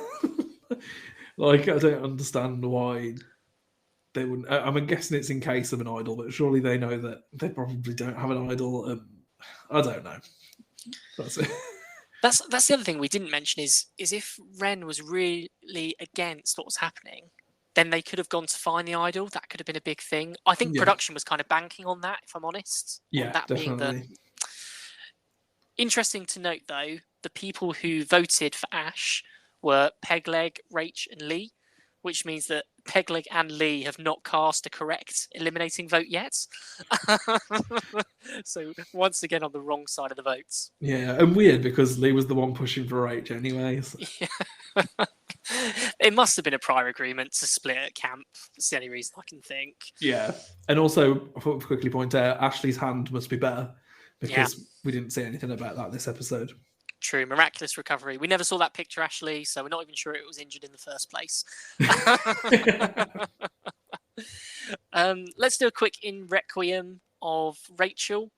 Like, I don't understand why they wouldn't. I'm guessing it's in case of an idol, but surely they know that they probably don't have an idol. I don't know. That's it. That's the other thing we didn't mention is if Ren was really against what was happening, then they could have gone to find the idol. That could have been a big thing. I think production was kind of banking on that, if I'm honest. Yeah, that definitely. Interesting to note, though, the people who voted for Ash were Pegleg, Rach, and Lee, which means that Pegleg and Lee have not cast a correct eliminating vote yet. So once again on the wrong side of the votes. Yeah, and weird because Lee was the one pushing for Rach anyway. So. Yeah. It must have been a prior agreement to split at camp. That's the only reason I can think. Yeah, and also I thought to quickly point out Ashley's hand must be better because we didn't say anything about that this episode. True, miraculous recovery. We never saw that picture, Ashley, so we're not even sure it was injured in the first place. Let's do a quick in requiem of Rachel.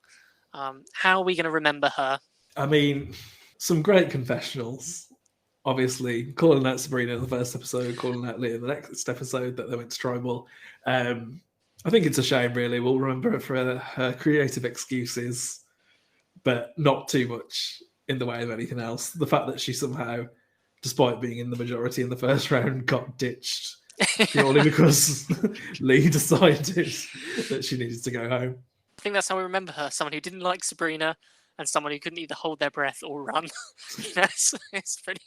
How are we going to remember her? I mean, some great confessionals. Obviously, calling out Sabrina in the first episode, calling out Leah in the next episode that they went to tribal. I think it's a shame, really. We'll remember her for her creative excuses, but not too much in the way of anything else. The fact that she somehow, despite being in the majority in the first round, got ditched purely because Lee decided that she needed to go home. I think that's how we remember her. Someone who didn't like Sabrina and someone who couldn't either hold their breath or run. It's pretty...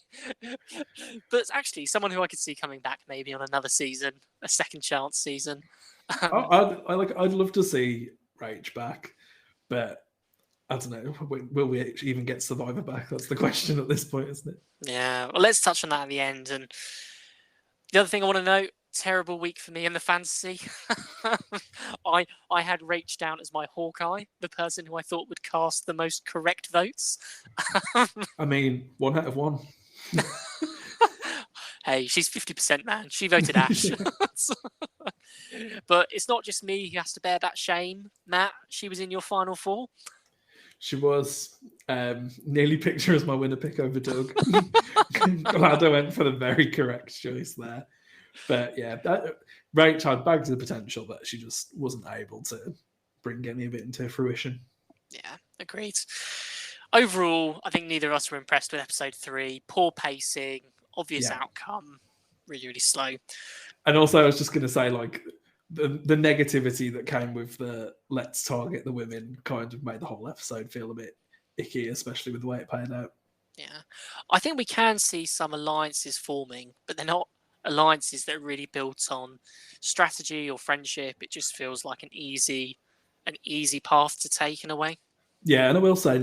But actually, someone who I could see coming back maybe on another season, a second chance season. I'd love to see Rach back, but I don't know. Will we even get Survivor back? That's the question at this point, isn't it? Yeah. Well, let's touch on that at the end. And The other thing I want to note, terrible week for me in the fantasy. I had Rach down as my Hawkeye, the person who I thought would cast the most correct votes. I mean, 1 out of 1. Hey, she's 50%, man. She voted Ash. But it's not just me who has to bear that shame. Matt, she was in your final 4. She was. Nearly picked her as my winner pick over Doug. Glad I went for the very correct choice there. But yeah, Rach had bags of potential, but she just wasn't able to bring any of it into fruition. Yeah, agreed. Overall, I think neither of us were impressed with episode 3. Poor pacing, obvious outcome, really, really slow. And also, I was just going to say, like, the negativity that came with the let's target the women kind of made the whole episode feel a bit icky, especially with the way it played out. Yeah. I think we can see some alliances forming, but they're not alliances that are really built on strategy or friendship. It just feels like an easy path to take in a way. Yeah, and I will say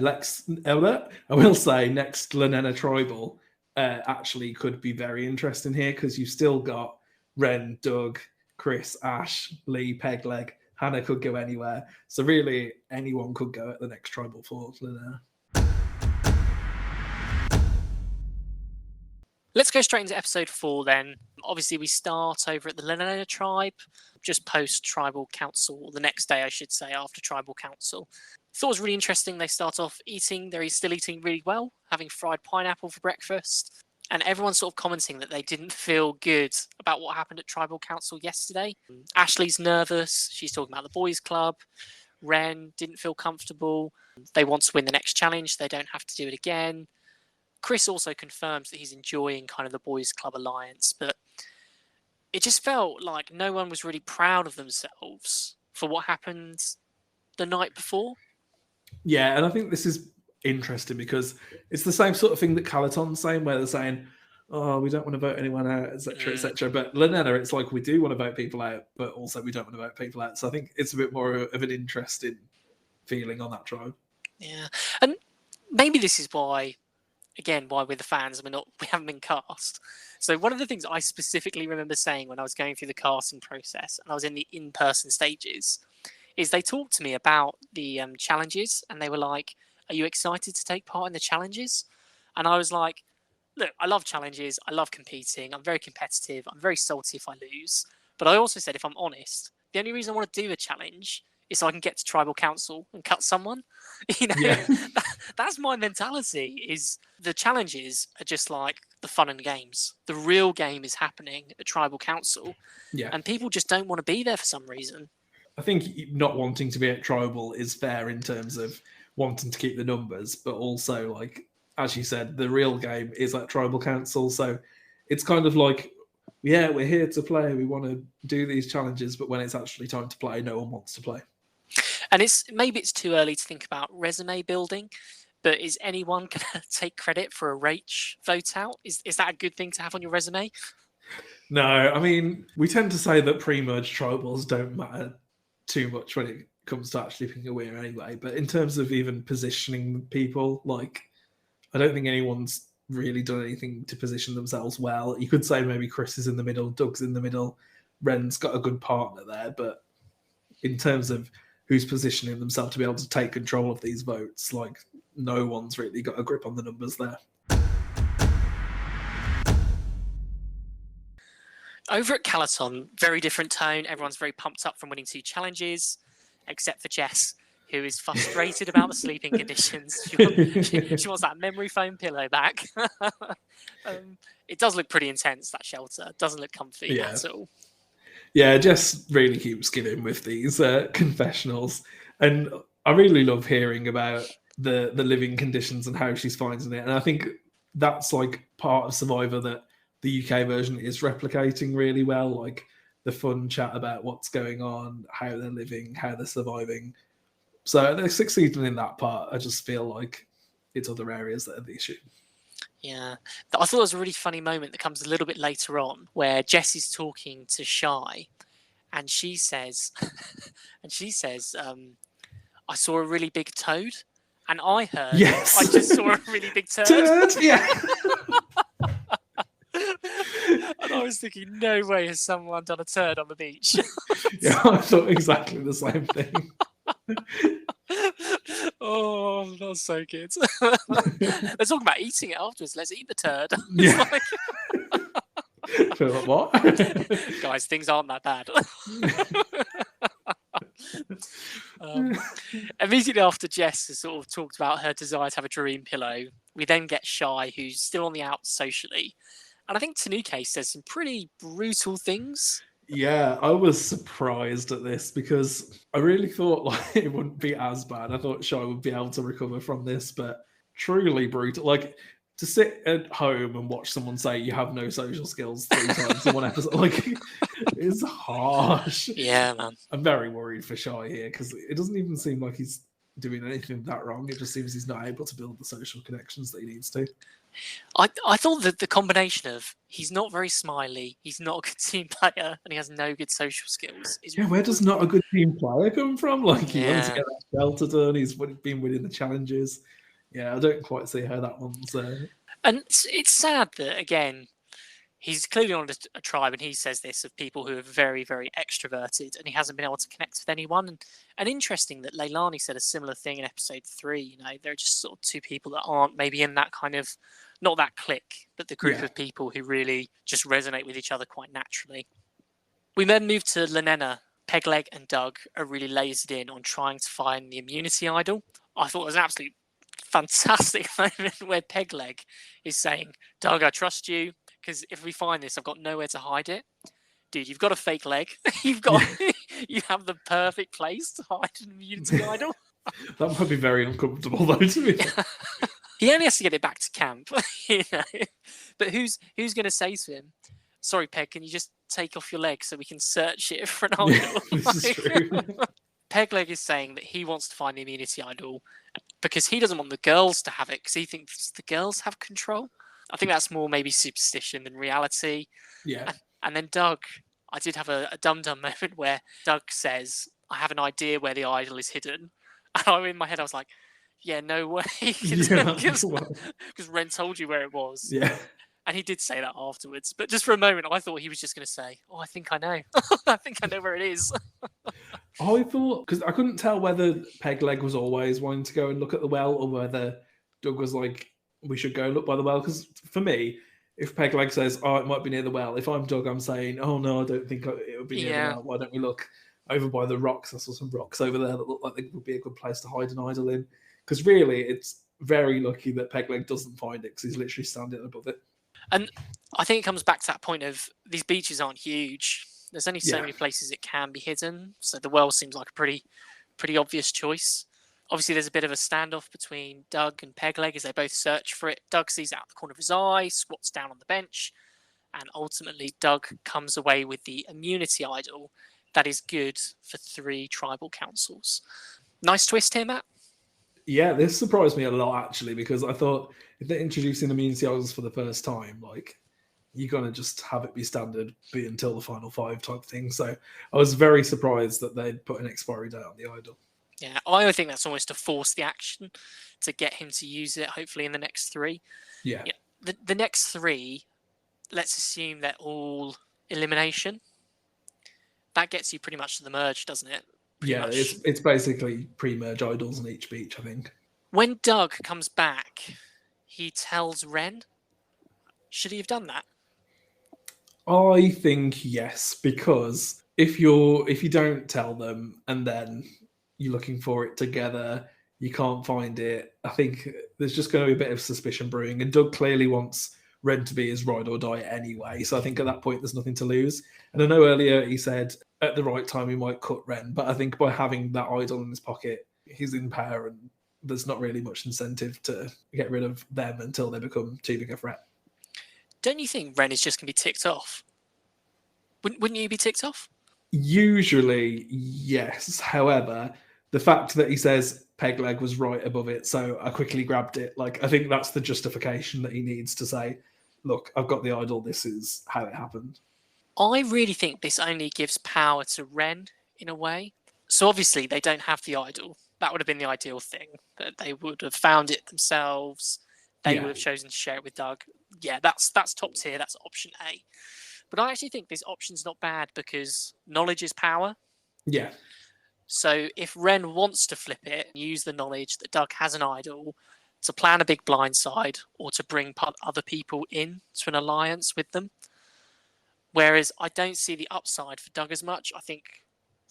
next Lenena Tribal actually could be very interesting here, because you've still got Ren, Doug, Chris, Ash, Lee, Pegleg. Hannah could go anywhere. So really, anyone could go at the next Tribal for Lenena. Let's go straight into episode 4 then. Obviously, we start over at the Lenena tribe, just post-Tribal Council, or the next day, I should say, after Tribal Council. Thought it was really interesting. They start off eating. They're still eating really well, having fried pineapple for breakfast. And everyone's sort of commenting that they didn't feel good about what happened at Tribal Council yesterday. Ashley's nervous. She's talking about the boys' club. Ren didn't feel comfortable. They want to win the next challenge. They don't have to do it again. Chris also confirms that he's enjoying kind of the boys' club alliance, but it just felt like no one was really proud of themselves for what happened the night before. Yeah, and I think this is interesting because it's the same sort of thing that Calaton's saying, where they're saying, oh, we don't want to vote anyone out, etc., etc. But Lenena, it's like we do want to vote people out, but also we don't want to vote people out. So I think it's a bit more of an interesting feeling on that tribe. Yeah, and maybe this is why we're the fans and we haven't been cast. So one of the things I specifically remember saying when I was going through the casting process and I was in the in-person stages is they talked to me about the challenges, and they were like, are you excited to take part in the challenges? And I was like, look, I love challenges. I love competing. I'm very competitive. I'm very salty if I lose. But I also said, if I'm honest, the only reason I want to do a challenge is so I can get to Tribal Council and cut someone. That's my mentality. Is the challenges are just like the fun and games. The real game is happening at Tribal Council. Yeah. And people just don't want to be there for some reason. I think not wanting to be at Tribal is fair in terms of wanting to keep the numbers, but also, like, as you said, the real game is at Tribal Council. So it's kind of like, yeah, we're here to play. We want to do these challenges, but when it's actually time to play, no one wants to play. And maybe it's too early to think about resume building, but is anyone going to take credit for a Rach vote out? Is that a good thing to have on your resume? No, I mean, we tend to say that pre-merge tribals don't matter too much when it comes to actually picking a winner anyway. But in terms of even positioning people, like, I don't think anyone's really done anything to position themselves well. You could say maybe Chris is in the middle, Doug's in the middle, Ren's got a good partner there, but in terms of who's positioning themselves to be able to take control of these votes, like, no one's really got a grip on the numbers there. Over at Calaton, very different tone. Everyone's very pumped up from winning 2 challenges, except for Jess, who is frustrated about the sleeping conditions. She wants that memory foam pillow back. It does look pretty intense, that shelter. It doesn't look comfy at all. Yeah, Jess really keeps giving with these confessionals. And I really love hearing about the living conditions and how she's finding it. And I think that's like part of Survivor that the UK version is replicating really well, like the fun chat about what's going on, how they're living, how they're surviving. So they're succeeding in that part. I just feel like it's other areas that are the issue. Yeah. I thought it was a really funny moment that comes a little bit later on where Jess is talking to Shy and she says, I saw a really big toad. And I heard, I just saw a really big turd. Yeah. And I was thinking, no way has someone done a turd on the beach. Yeah, I thought exactly the same thing. Oh, that's so good. They're talking about eating it afterwards. Let's eat the turd. It's Yeah. Like, what? Guys, things aren't that bad. Immediately after Jess has sort of talked about her desire to have a dream pillow, we then get Shy, who's still on the outs socially. And I think Tanuke says some pretty brutal things. Yeah, I was surprised at this because I really thought like it wouldn't be as bad. I thought Shy would be able to recover from this, but truly brutal. Like to sit at home and watch someone say you have no social skills 3 times in one episode, like it's harsh. Yeah, man. I'm very worried for Shy here because it doesn't even seem like he's doing anything that wrong. It just seems he's not able to build the social connections that he needs to. I thought that the combination of he's not very smiley, he's not a good team player, and he has no good social skills. Yeah, where does not a good team player come from? Like, he wants to Yeah. get that shelter done, he's been winning the challenges. Yeah, I don't quite see how that one's... And it's sad that, again, he's clearly on a tribe, and he says this, of people who are very, very extroverted, and he hasn't been able to connect with anyone. And interesting that Leilani said a similar thing in episode 3. You know, they're just sort of 2 people that aren't maybe in that kind of, not that clique, but the group of people who really just resonate with each other quite naturally. We then move to Lenena. Pegleg and Doug are really lasered in on trying to find the immunity idol. I thought it was an absolute fantastic moment where Pegleg is saying, Doug, I trust you, because if we find this, I've got nowhere to hide it. Dude, you've got a fake leg. You have the perfect place to hide an immunity idol. That might be very uncomfortable, though, to me. He only has to get it back to camp, you know. But who's going to say to him, sorry, Peg, can you just take off your leg so we can search it for an idol? This is true. Pegleg is saying that he wants to find the immunity idol because he doesn't want the girls to have it because he thinks the girls have control. I think that's more maybe superstition than reality. Yeah. And then Doug, I did have a dum-dum moment where Doug says, I have an idea where the idol is hidden. And in my head, I was like, yeah, no way. Because Ren told you where it was. Yeah. And he did say that afterwards. But just for a moment, I thought he was just going to say, oh, I think I know. I think I know where it is. I thought, because I couldn't tell whether Pegleg was always wanting to go and look at the well or whether Doug was like, we should go look by the well. Because for me, if Pegleg says, oh, it might be near the well, if I'm Doug, I'm saying, oh, no, I don't think it would be near the well. Why don't we look over by the rocks? I saw some rocks over there that look like they would be a good place to hide an idol in. Because really, it's very lucky that Pegleg doesn't find it because he's literally standing above it. And I think it comes back to that point of these beaches aren't huge. There's only so many places it can be hidden. So the well seems like a pretty obvious choice. Obviously, there's a bit of a standoff between Doug and Pegleg as they both search for it. Doug sees it out the corner of his eye, squats down on the bench, and ultimately Doug comes away with the immunity idol that is good for 3 tribal councils. Nice twist here, Matt. Yeah, this surprised me a lot, actually, because I thought if they're introducing immunity idols for the first time, like, you're going to just have it be standard, be until the final 5 type thing. So I was very surprised that they'd put an expiry date on the idol. Yeah, I think that's almost to force the action to get him to use it, hopefully in the next 3. Yeah. The next 3, let's assume they're all elimination. That gets you pretty much to the merge, doesn't it? It's basically pre-merge idols on each beach, I think. When Doug comes back, he tells Ren. Should he have done that? I think yes, because if you don't tell them and then you're looking for it together, you can't find it, I think there's just going to be a bit of suspicion brewing. And Doug clearly wants Ren to be his ride or die anyway. So I think at that point, there's nothing to lose. And I know earlier he said at the right time he might cut Ren, but I think by having that idol in his pocket, he's in power and there's not really much incentive to get rid of them until they become too big a threat. Don't you think Ren is just going to be ticked off? Wouldn't you be ticked off? Usually, yes. However, the fact that he says Pegleg was right above it, so I quickly grabbed it, like, I think that's the justification that he needs to say, look, I've got the idol, this is how it happened. I really think this only gives power to Ren in a way. So obviously they don't have the idol. That would have been the ideal thing, that they would have found it themselves. They would have chosen to share it with Doug. yeah, that's top tier. That's option A. But I actually think this option's not bad because knowledge is power. Yeah. So if Ren wants to flip it, use the knowledge that Doug has an idol to plan a big blindside or to bring other people in to an alliance with them. Whereas I don't see the upside for Doug as much. I think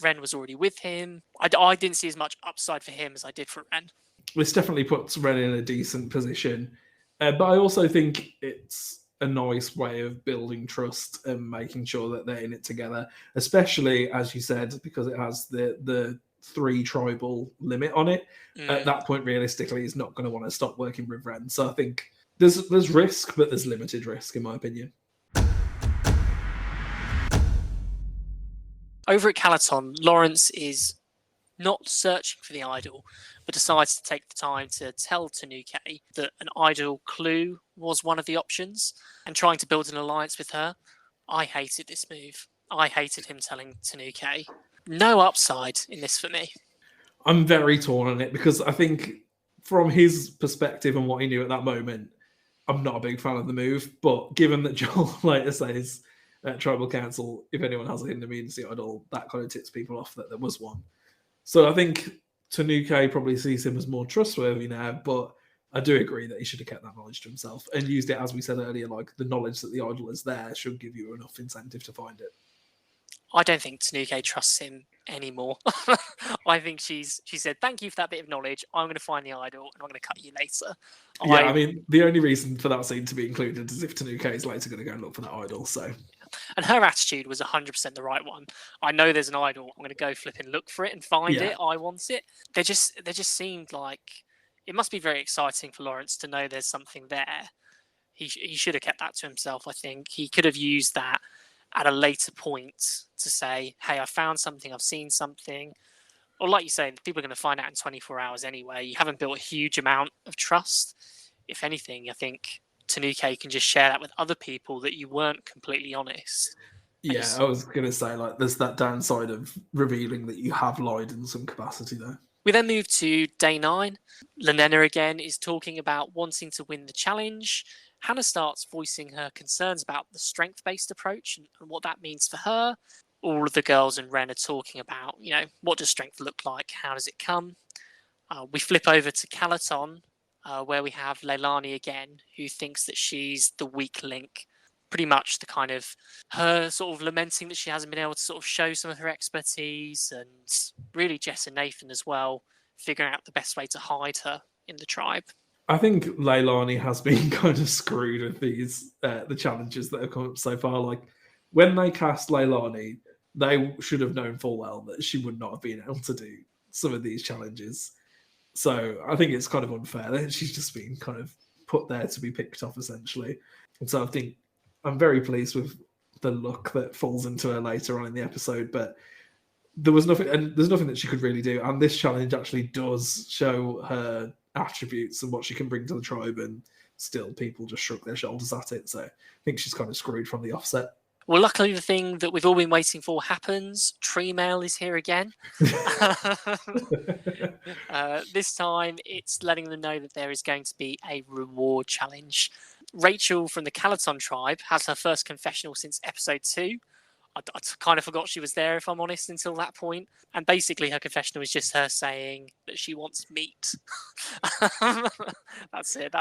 Ren was already with him. I didn't see as much upside for him as I did for Ren. This definitely puts Ren in a decent position. But I also think it's a nice way of building trust and making sure that they're in it together, especially, as you said, because it has the 3 tribal limit on it. At that point, realistically, he's not going to want to stop working with Ren. So I think there's risk, but there's limited risk, in my opinion. Over at Calaton, Lawrence is not searching for the idol, but decides to take the time to tell Tanuke that an idol clue was one of the options and trying to build an alliance with her. I hated this move. I hated him telling Tanuke. No upside in this for me. I'm very torn on it because I think from his perspective and what he knew at that moment, I'm not a big fan of the move. But given that Joel later says at Tribal Council, if anyone has a hidden immunity idol, that kind of tips people off that there was one. So I think Tanuke probably sees him as more trustworthy now, but I do agree that he should have kept that knowledge to himself and used it, as we said earlier, like the knowledge that the idol is there should give you enough incentive to find it. I don't think Tanuke trusts him anymore. I think she said, thank you for that bit of knowledge. I'm going to find the idol and I'm going to cut you later. Yeah, I mean, the only reason for that scene to be included is if Tanuke is later going to go and look for that idol, so... And her attitude was 100% the right one. I know there's an idol. I'm going to go flip and look for it and find it. I want it. They just seemed like it must be very exciting for Lawrence to know there's something there. He should have kept that to himself, I think. He could have used that at a later point to say, hey, I found something. I've seen something. Or like you say, people are going to find out in 24 hours anyway. You haven't built a huge amount of trust. If anything, I think Tanuke can just share that with other people that you weren't completely honest. Yeah, I was going to say, like, there's that downside of revealing that you have lied in some capacity there. We then move to day 9. Lenena again is talking about wanting to win the challenge. Hannah starts voicing her concerns about the strength-based approach and what that means for her. All of the girls and Ren are talking about, what does strength look like? How does it come? We flip over to Calaton, where we have Leilani again, who thinks that she's the weak link. Pretty much the kind of her sort of lamenting that she hasn't been able to sort of show some of her expertise, and really Jess and Nathan as well, figuring out the best way to hide her in the tribe. I think Leilani has been kind of screwed with these the challenges that have come up so far. Like when they cast Leilani, they should have known full well that she would not have been able to do some of these challenges. So I think it's kind of unfair that she's just been kind of put there to be picked off, essentially. And so I think I'm very pleased with the look that falls into her later on in the episode, but there was nothing, and there's nothing that she could really do. And this challenge actually does show her attributes and what she can bring to the tribe, and still people just shrug their shoulders at it. So I think she's kind of screwed from the offset. Well, luckily the thing that we've all been waiting for happens. Tree Mail is here again. This time it's letting them know that there is going to be a reward challenge. Rachel from the Calaton tribe has her first confessional since episode 2. I kind of forgot she was there, if I'm honest, until that point. And basically her confessional is just her saying that she wants meat. That's it.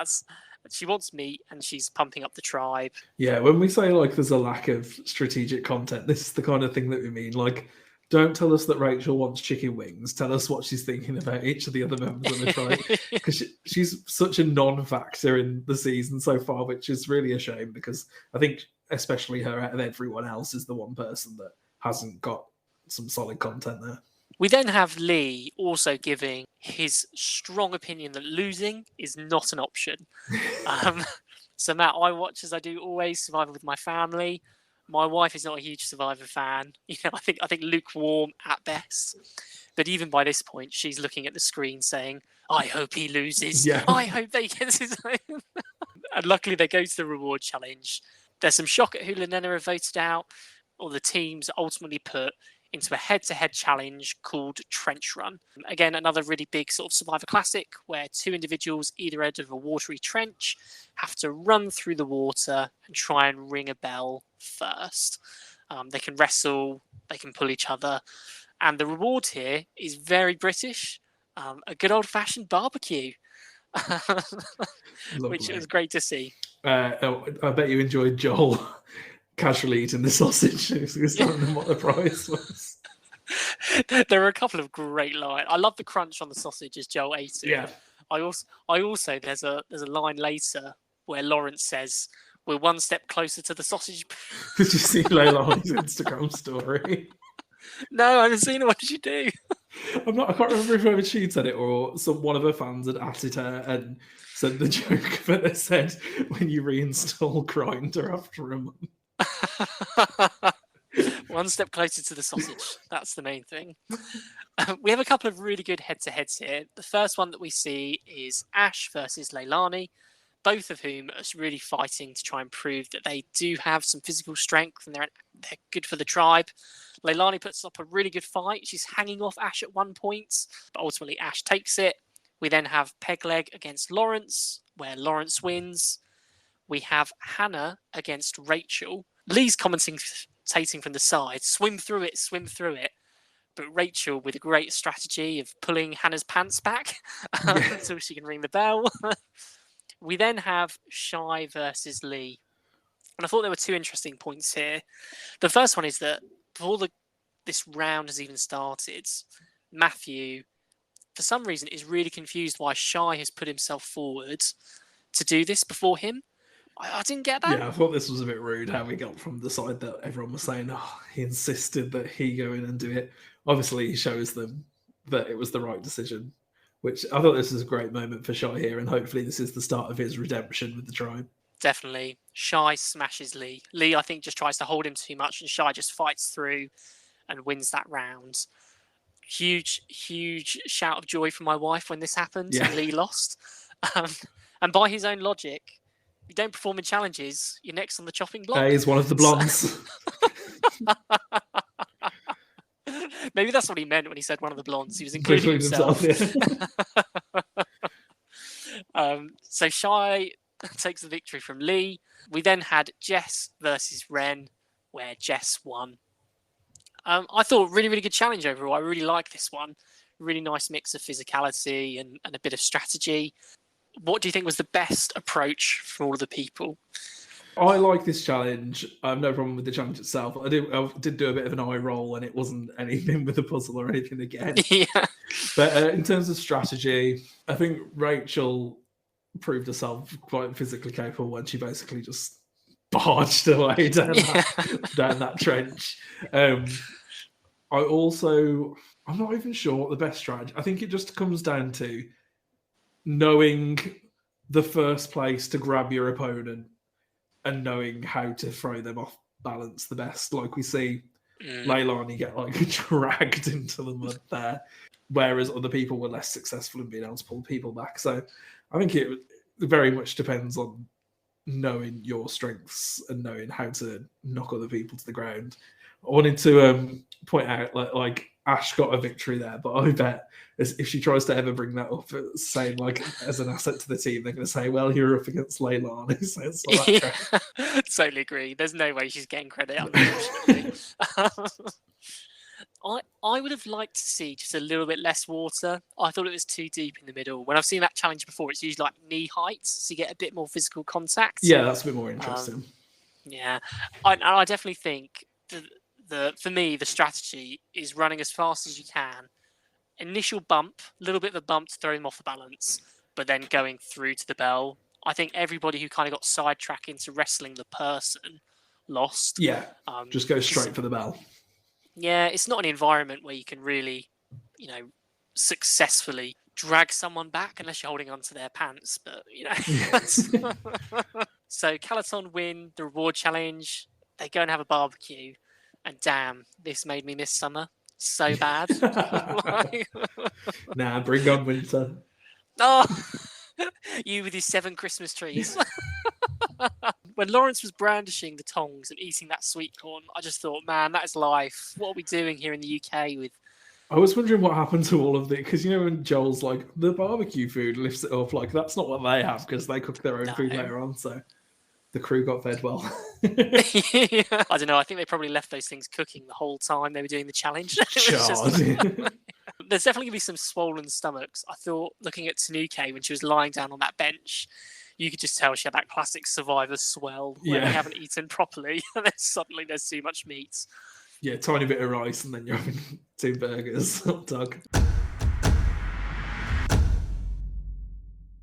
She wants meat and she's pumping up the tribe. Yeah, when we say like there's a lack of strategic content, this is the kind of thing that we mean. Like, don't tell us that Rachel wants chicken wings. Tell us what she's thinking about each of the other members of the tribe. Because she's such a non-factor in the season so far, which is really a shame because I think especially her out of everyone else is the one person that hasn't got some solid content there. We then have Lee also giving his strong opinion that losing is not an option. So Matt, I watch, as I do always, Survivor with my family. My wife is not a huge Survivor fan. I think lukewarm at best. But even by this point, she's looking at the screen saying, I hope he loses. Yeah. I hope they get his own. And luckily they go to the reward challenge. There's some shock at who Lenena have voted out, or the teams ultimately put into a head-to-head challenge called Trench Run. Again, another really big sort of Survivor classic where two individuals either end of a watery trench have to run through the water and try and ring a bell first. They can wrestle, they can pull each other, and the reward here is very British, a good old-fashioned barbecue, which was great to see. I bet you enjoyed Joel casually eating the sausage because telling them what the price was. There are a couple of great lines. I love the crunch on the sausage as Joel ate it. Yeah. I also there's a line later where Lawrence says, "We're one step closer to the sausage." Did you see Leilani's Instagram story? No, I haven't seen it. What did you do? I can't remember if either she said it or one of her fans had added her and said the joke, but they said, "When you reinstall Grindr after a month." One step closer to the sausage. That's the main thing. We have a couple of really good head-to-heads here. The first one that we see is Ash versus Leilani, both of whom are really fighting to try and prove that they do have some physical strength and they're good for the tribe. Leilani puts up a really good fight. She's hanging off Ash at one point, but ultimately Ash takes it. We then have Pegleg against Lawrence, where Lawrence wins. We have Hannah against Rachel. Lee's commentating from the side, swim through it. But Rachel, with a great strategy of pulling Hannah's pants back so she can ring the bell. We then have Shy versus Lee. And I thought there were two interesting points here. The first one is that before this round has even started, Matthew, for some reason, is really confused why Shy has put himself forward to do this before him. I didn't get that. Yeah, I thought this was a bit rude how we got from the side that everyone was saying, he insisted that he go in and do it. Obviously, he shows them that it was the right decision, which I thought this was a great moment for Shy here, and hopefully this is the start of his redemption with the tribe. Definitely. Shy smashes Lee. Lee, I think, just tries to hold him too much, and Shy just fights through and wins that round. Huge shout of joy from my wife when this happened and Lee lost. And by his own logic, you don't perform in challenges, you're next on the chopping block. He's one of the blondes. Maybe that's what he meant when he said one of the blondes. He was including himself. So Shy takes the victory from Lee. We then had Jess versus Ren, where Jess won. I thought really good challenge overall. I really like this one. Really nice mix of physicality and a bit of strategy. What do you think was the best approach from all of the people? I like this challenge. I have no problem with the challenge itself. I did do a bit of an eye roll, and it wasn't anything with a puzzle or anything again. Yeah. But in terms of strategy, I think Rachel proved herself quite physically capable when she basically just barged away down that trench. I'm not even sure what the best strategy. I think it just comes down to knowing the first place to grab your opponent and knowing how to throw them off balance the best. Like we see Leilani get dragged into the mud there, whereas other people were less successful in being able to pull people back. So I think it very much depends on knowing your strengths and knowing how to knock other people to the ground. I wanted to point out like Ash got a victory there, but I bet if she tries to ever bring that up, saying as an asset to the team, they're going to say, "Well, you're up against Leilani." So it's not that totally agree. There's no way she's getting credit, unfortunately. I would have liked to see just a little bit less water. I thought it was too deep in the middle. When I've seen that challenge before, it's usually knee height, so you get a bit more physical contact. Yeah, that's a bit more interesting. I definitely think for me, the strategy is running as fast as you can. Initial bump, a little bit of a bump to throw them off the balance, but then going through to the bell. I think everybody who kind of got sidetracked into wrestling the person lost. Yeah, just go straight for the bell. Yeah, it's not an environment where you can really, successfully drag someone back unless you're holding onto their pants. But, So Calaton win the reward challenge. They go and have a barbecue. And damn, this made me miss summer so bad. Nah, bring on winter. Oh, you with your 7 Christmas trees. when Lawrence was brandishing the tongs and eating that sweet corn, I just thought, man, that is life. What are we doing here in the UK with? I was wondering what happened to all of it, because when Joel's like, the barbecue food lifts it up, like that's not what they have, because they cook their own food later on, so the crew got fed well. I don't know, I think they probably left those things cooking the whole time they were doing the challenge. There's definitely going to be some swollen stomachs. I thought, looking at Tanuke when she was lying down on that bench, you could just tell she had that classic Survivor swell where they haven't eaten properly and then suddenly there's too much meat. Yeah, tiny bit of rice and then you're having 2 burgers, hot dog.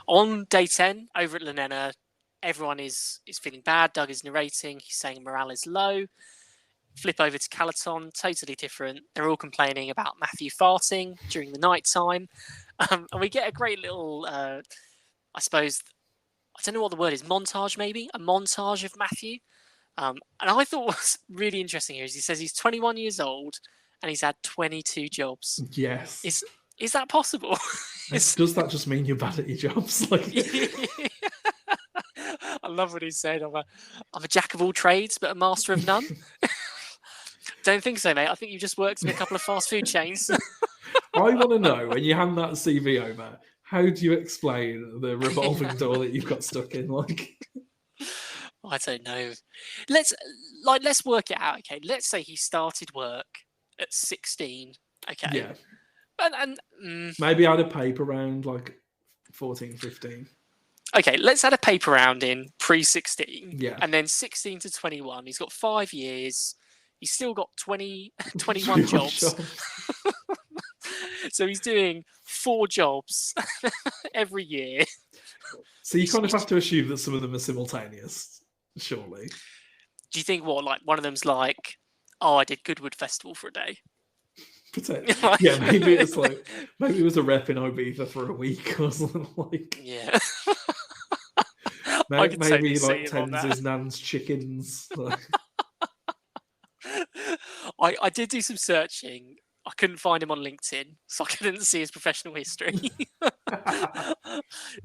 On day 10, over at Lenena, everyone is feeling bad. Doug is narrating. He's saying morale is low. Flip over to Calaton, totally different. They're all complaining about Matthew farting during the night time. And we get a great little, I suppose, I don't know what the word is, montage maybe? A montage of Matthew. And I thought what's really interesting here is he says he's 21 years old and he's had 22 jobs. Yes. Is that possible? Does that just mean you're bad at your jobs? Like, I love what he said. I'm a jack of all trades, but a master of none. Don't think so, mate. I think you just worked in a couple of fast food chains. I want to know, when you hand that CV over, how do you explain the revolving door that you've got stuck in? Like, I don't know. Let's work it out. Okay, let's say he started work at 16. Okay. Yeah. And maybe add a paper round like 14, 15. Okay, let's add a paper round in pre-16. Yeah. And then 16 to 21. He's got 5 years. He's still got 21 jobs. So he's doing 4 jobs every year. So you kind of have to assume that some of them are simultaneous, surely. Do you think one of them's like, I did Goodwood Festival for a day? Yeah, maybe it was a rep in Ibiza for a week or something like. Yeah. maybe like tends his nan's chickens. I did do some searching. I couldn't find him on LinkedIn, so I couldn't see his professional history.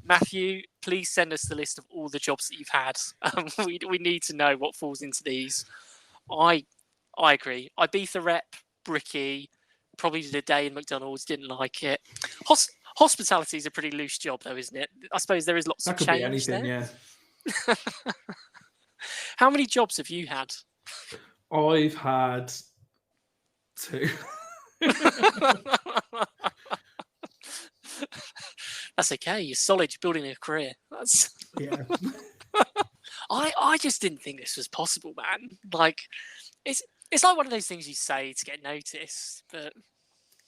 Matthew, please send us the list of all the jobs that you've had. We need to know what falls into these. I agree. Ibiza rep, bricky, probably did a day in McDonald's, didn't like it. Hospitality is a pretty loose job, though, isn't it? I suppose there is lots of change anything, there. Yeah. How many jobs have you had? I've had 2. That's okay. You're solid. You're building a career. Yeah. I just didn't think this was possible, man. Like, it's like one of those things you say to get noticed, but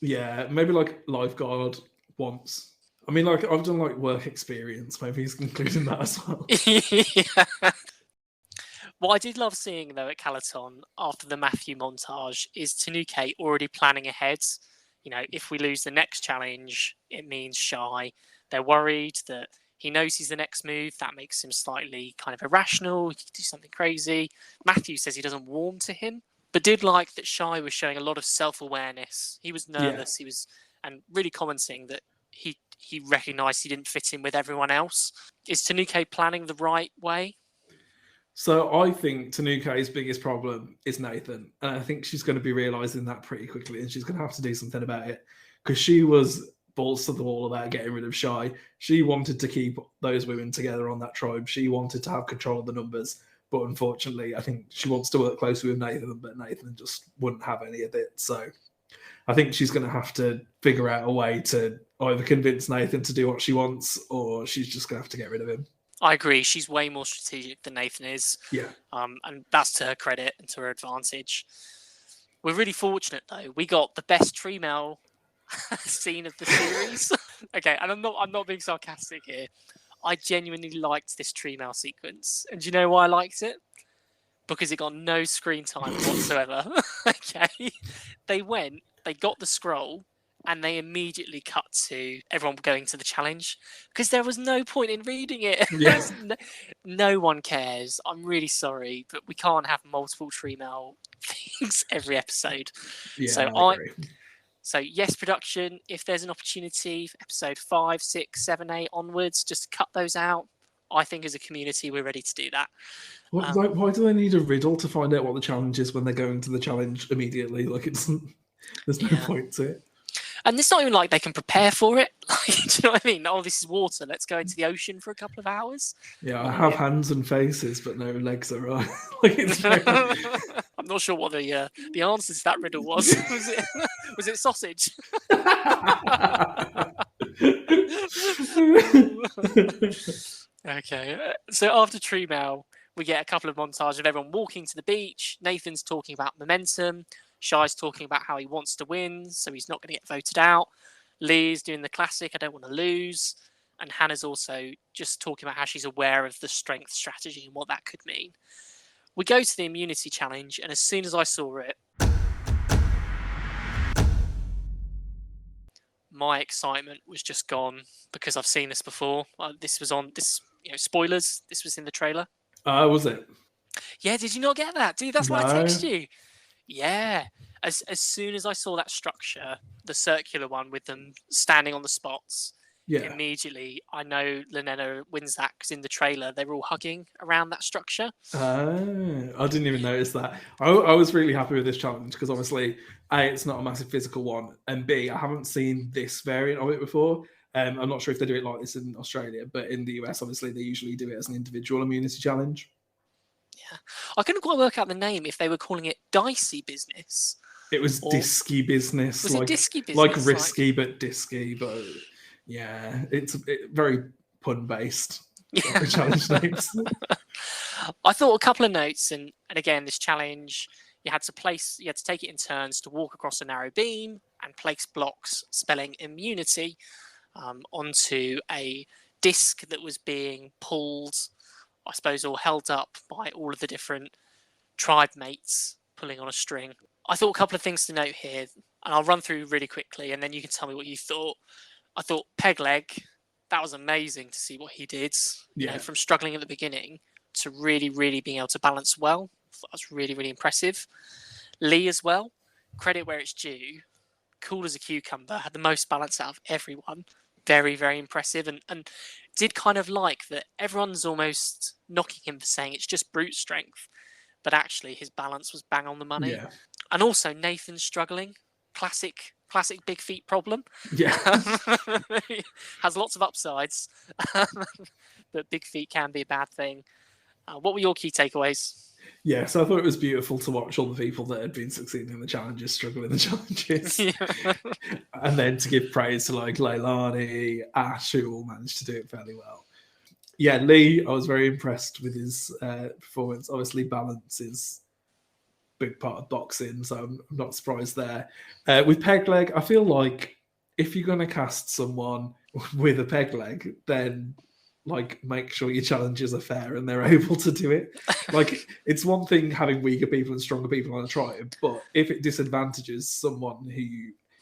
yeah, maybe like lifeguard once. I mean, like I've done like work experience. Maybe he's including that as well. Yeah. What I did love seeing though at Calaton after the Matthew montage is Tanuke already planning ahead. You know, if we lose the next challenge, it means shy. They're worried that he knows he's the next move. That makes him slightly kind of irrational. He could do something crazy. Matthew says he doesn't warm to him, but did like that Shy was showing a lot of self-awareness. He was nervous. Yeah. He was, and really commenting that he recognised he didn't fit in with everyone else. Is Tanuke planning the right way? So I think Tanuke's biggest problem is Nathan. And I think she's going to be realising that pretty quickly, and she's going to have to do something about it. Because she was balls to the wall about getting rid of Shy. She wanted to keep those women together on that tribe. She wanted to have control of the numbers. But unfortunately, I think she wants to work closely with Nathan, but Nathan just wouldn't have any of it. So I think she's going to have to figure out a way to either convince Nathan to do what she wants, or she's just going to have to get rid of him. I agree. She's way more strategic than Nathan is. Yeah. And that's to her credit and to her advantage. We're really fortunate, though. We got the best tree mail scene of the series. Okay, and I'm not being sarcastic here. I genuinely liked this tree mail sequence. And do you know why I liked it? Because it got no screen time whatsoever. Okay. They got the scroll, and they immediately cut to everyone going to the challenge because there was no point in reading it. Yeah. No one cares. I'm really sorry, but we can't have multiple tree mail things every episode. Yeah, I agree. So yes, production, if there's an opportunity for episode 5, 6, 7, 8 onwards, just to cut those out, I think as a community, we're ready to do that. Why do they need a riddle to find out what the challenge is when they're going to the challenge immediately? Like, there's no point to it. And it's not even like they can prepare for it. Like, do you know what I mean? Oh, this is water. Let's go into the ocean for a couple of hours. Yeah, I have hands and faces, but no legs are right. Like, I'm not sure what the answer to that riddle was. Was it sausage? Okay. So after Tree Mail, we get a couple of montages of everyone walking to the beach. Nathan's talking about momentum. Shai's talking about how he wants to win, so he's not going to get voted out. Lee's doing the classic, I don't want to lose. And Hannah's also just talking about how she's aware of the strength strategy and what that could mean. We go to the immunity challenge, and as soon as I saw it, my excitement was just gone because I've seen this before. This was on this, spoilers. This was in the trailer. Was it? Yeah, did you not get that? Dude, that's why I No. texted you. Yeah. As soon as I saw that structure, the circular one with them standing on the spots, immediately I know Lenena wins that because in the trailer they were all hugging around that structure. I didn't even notice that. I was really happy with this challenge because obviously, A, it's not a massive physical one, and B, I haven't seen this variant of it before. I'm not sure if they do it like this in Australia, but in the US, obviously, they usually do it as an individual immunity challenge. Yeah. I couldn't quite work out the name if they were calling it Dicey Business. It was Disky Business. Was it Disky Business? Like risky, but disky. But yeah, it's very pun-based. Challenge names. I thought a couple of notes, and again, this challenge, you had to take it in turns to walk across a narrow beam and place blocks spelling immunity onto a disc that was being pulled, I suppose, or held up by all of the different tribe mates pulling on a string. I thought a couple of things to note here, and I'll run through really quickly, and then you can tell me what you thought. I thought Pegleg, that was amazing to see what he did. From struggling at the beginning to really, really being able to balance well. That was really, really impressive. Lee as well, credit where it's due. Cool as a cucumber, had the most balance out of everyone. Very, very impressive, and did kind of like that everyone's almost knocking him for saying it's just brute strength, but actually his balance was bang on the money. Yeah. And also Nathan's struggling. Classic big feet problem. Yeah. Has lots of upsides, but big feet can be a bad thing. What were your key takeaways? Yeah, so I thought it was beautiful to watch all the people that had been succeeding in the challenges struggle in the challenges. And then to give praise to like Leilani, Ash, who all managed to do it fairly well. Yeah, Lee, I was very impressed with his performance. Obviously, balance is a big part of boxing, so I'm not surprised there. With peg leg, I feel like if you're going to cast someone with a peg leg, then like make sure your challenges are fair and they're able to do it. Like, it's one thing having weaker people and stronger people on a tribe, but if it disadvantages someone who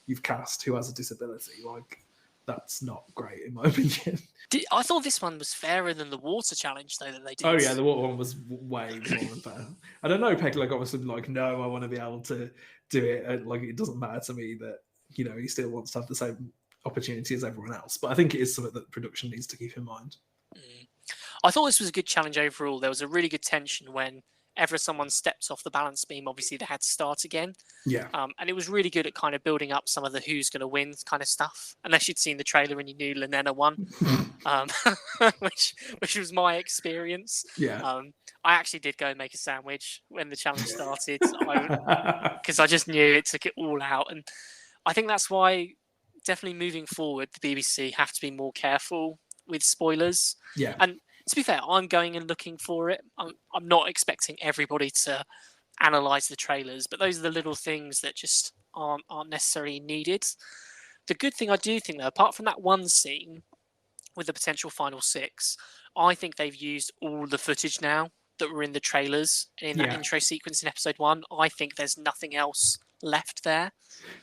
you've cast who has a disability, like, that's not great in my opinion. I thought this one was fairer than the water challenge though that they did. Oh yeah, the water one was way more unfair. I don't know, Peg, like obviously like, no, I want to be able to do it. And, like, it doesn't matter to me that, he still wants to have the same opportunity as everyone else. But I think it is something that production needs to keep in mind. I thought this was a good challenge overall. There was a really good tension whenever someone stepped off the balance beam, obviously they had to start again. Yeah. And it was really good at kind of building up some of the who's going to win kind of stuff. Unless you'd seen the trailer and you knew Lenena won, which was my experience. Yeah. I actually did go and make a sandwich when the challenge started because I just knew it took it all out. And I think that's why definitely moving forward, the BBC have to be more careful with spoilers. Yeah. And to be fair, I'm going and looking for it. I'm not expecting everybody to analyze the trailers, but those are the little things that just aren't necessarily needed. The good thing I do think, though, apart from that one scene with the potential final 6, I think they've used all the footage now that were in the trailers and in that intro sequence in episode 1. I think there's nothing else left there.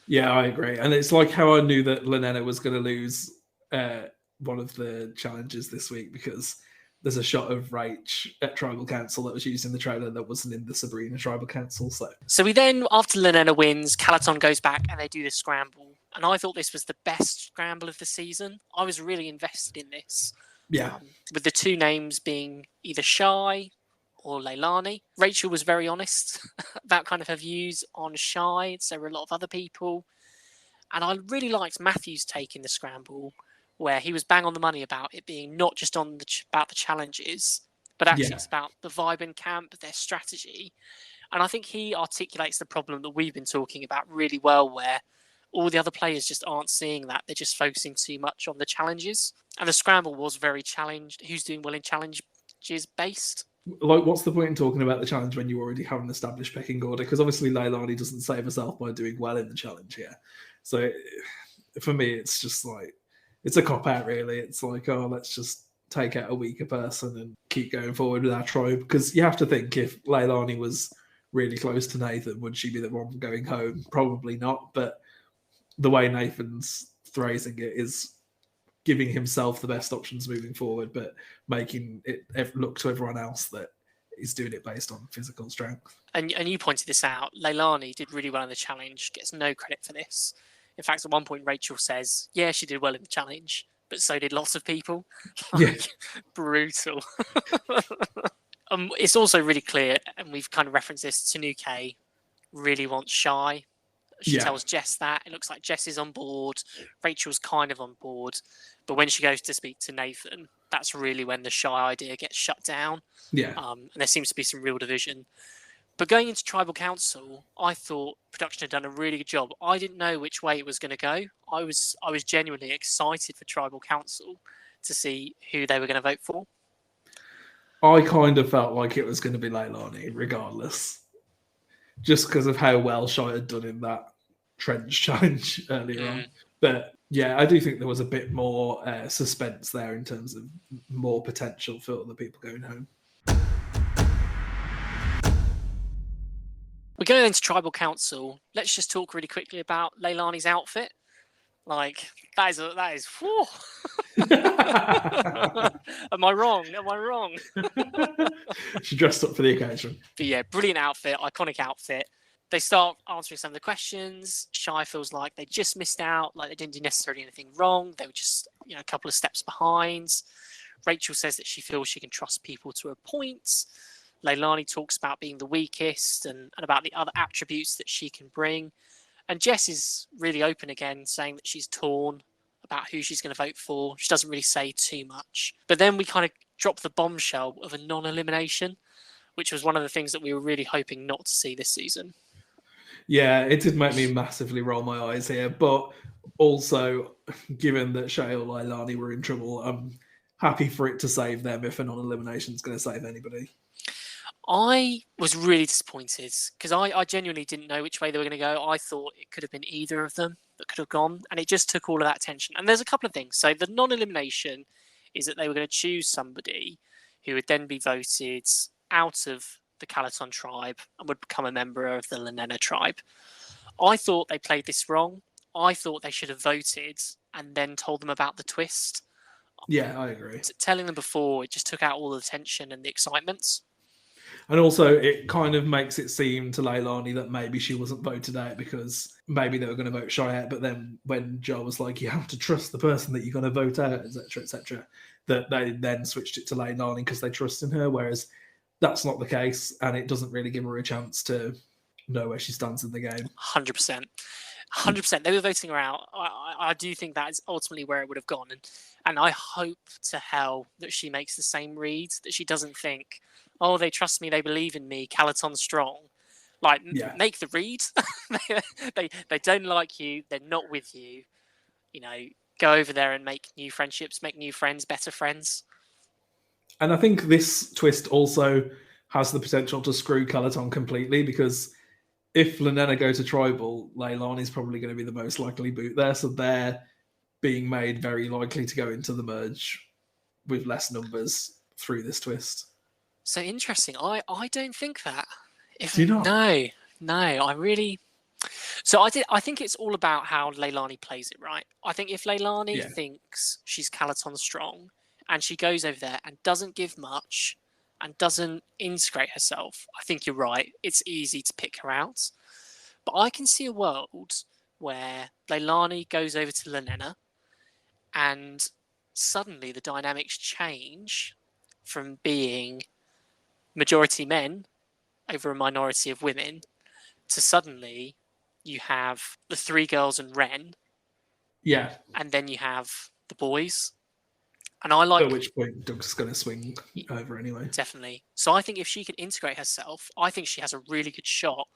Yeah, I agree. And it's like how I knew that Lenena was going to lose one of the challenges this week, because there's a shot of Rach at Tribal Council that was used in the trailer that wasn't in the Sabrina Tribal Council. So we then, after Lenena wins, Calaton goes back and they do the scramble. And I thought this was the best scramble of the season. I was really invested in this. Yeah. With the two names being either Shy or Leilani. Rachel was very honest about kind of her views on Shy. So were a lot of other people. And I really liked Matthew's take in the scramble, where he was bang on the money about it being not just about the challenges, but actually it's about the vibe in camp, their strategy. And I think he articulates the problem that we've been talking about really well, where all the other players just aren't seeing that. They're just focusing too much on the challenges. And the scramble was very challenged. Who's doing well in challenges based? Like, what's the point in talking about the challenge when you already have an established pecking order? Because obviously Leilani doesn't save herself by doing well in the challenge here. So for me, it's just like, it's a cop-out, really. It's like, oh, let's just take out a weaker person and keep going forward with our tribe. Because you have to think, if Leilani was really close to Nathan, would she be the one going home? Probably not. But the way Nathan's phrasing it is giving himself the best options moving forward, but making it look to everyone else that he's doing it based on physical strength. And you pointed this out. Leilani did really well in the challenge, gets no credit for this. In fact, at one point, Rachel says, yeah, she did well in the challenge, but so did lots of people. Brutal. It's also really clear, and we've kind of referenced this, Tanuke really wants Shy. She tells Jess that. It looks like Jess is on board. Rachel's kind of on board. But when she goes to speak to Nathan, that's really when the Shy idea gets shut down. Yeah. And there seems to be some real division. But going into Tribal Council, I thought production had done a really good job. I didn't know which way it was going to go. I was genuinely excited for Tribal Council to see who they were going to vote for. I kind of felt like it was going to be Leilani, regardless. Just because of how well Shy had done in that trench challenge earlier on. But yeah, I do think there was a bit more suspense there in terms of more potential for other people going home. We're going into Tribal Council. Let's just talk really quickly about Leilani's outfit. Like, that is. Whew. Am I wrong? She dressed up for the occasion. But yeah, brilliant outfit, iconic outfit. They start answering some of the questions. Shy feels like they just missed out, like they didn't do necessarily anything wrong. They were just, a couple of steps behind. Rachel says that she feels she can trust people to a point. Leilani talks about being the weakest and about the other attributes that she can bring. And Jess is really open again, saying that she's torn about who she's going to vote for. She doesn't really say too much. But then we kind of drop the bombshell of a non-elimination, which was one of the things that we were really hoping not to see this season. Yeah, it did make me massively roll my eyes here. But also, given that Shay or Leilani were in trouble, I'm happy for it to save them if a non-elimination is going to save anybody. I was really disappointed because I genuinely didn't know which way they were going to go. I thought it could have been either of them that could have gone, and it just took all of that tension. And there's a couple of things. So the non-elimination is that they were going to choose somebody who would then be voted out of the Calaton tribe and would become a member of the Lenena tribe. I thought they played this wrong. I thought they should have voted and then told them about the twist. Yeah, I agree. Telling them before, it just took out all the tension and the excitement. And also, it kind of makes it seem to Leilani that maybe she wasn't voted out because maybe they were going to vote Shy out. But then when Joe was like, you have to trust the person that you're going to vote out, etc., that they then switched it to Leilani because they trust in her. Whereas that's not the case. And it doesn't really give her a chance to know where she stands in the game. 100%. 100%. They were voting her out. I do think that is ultimately where it would have gone. And I hope to hell that she makes the same read, that she doesn't think, oh, they trust me, they believe in me, Calaton's strong. Like, make the read. they don't like you, they're not with you. Go over there and make new friendships, make new friends, better friends. And I think this twist also has the potential to screw Calaton completely because if Lenena go to Tribal, Leilani's probably going to be the most likely boot there. So they're being made very likely to go into the merge with less numbers through this twist. So interesting. I don't think that. Do you not? No. I really. So I think it's all about how Leilani plays it, right? I think if Leilani thinks she's Calaton strong and she goes over there and doesn't give much and doesn't integrate herself, I think you're right. It's easy to pick her out. But I can see a world where Leilani goes over to Lenena and suddenly the dynamics change from being majority men over a minority of women to suddenly you have the three girls and Ren, Yeah. and then you have the boys. And I like... At which point Doug's going to swing over anyway. Definitely. So I think if she can integrate herself, I think she has a really good shot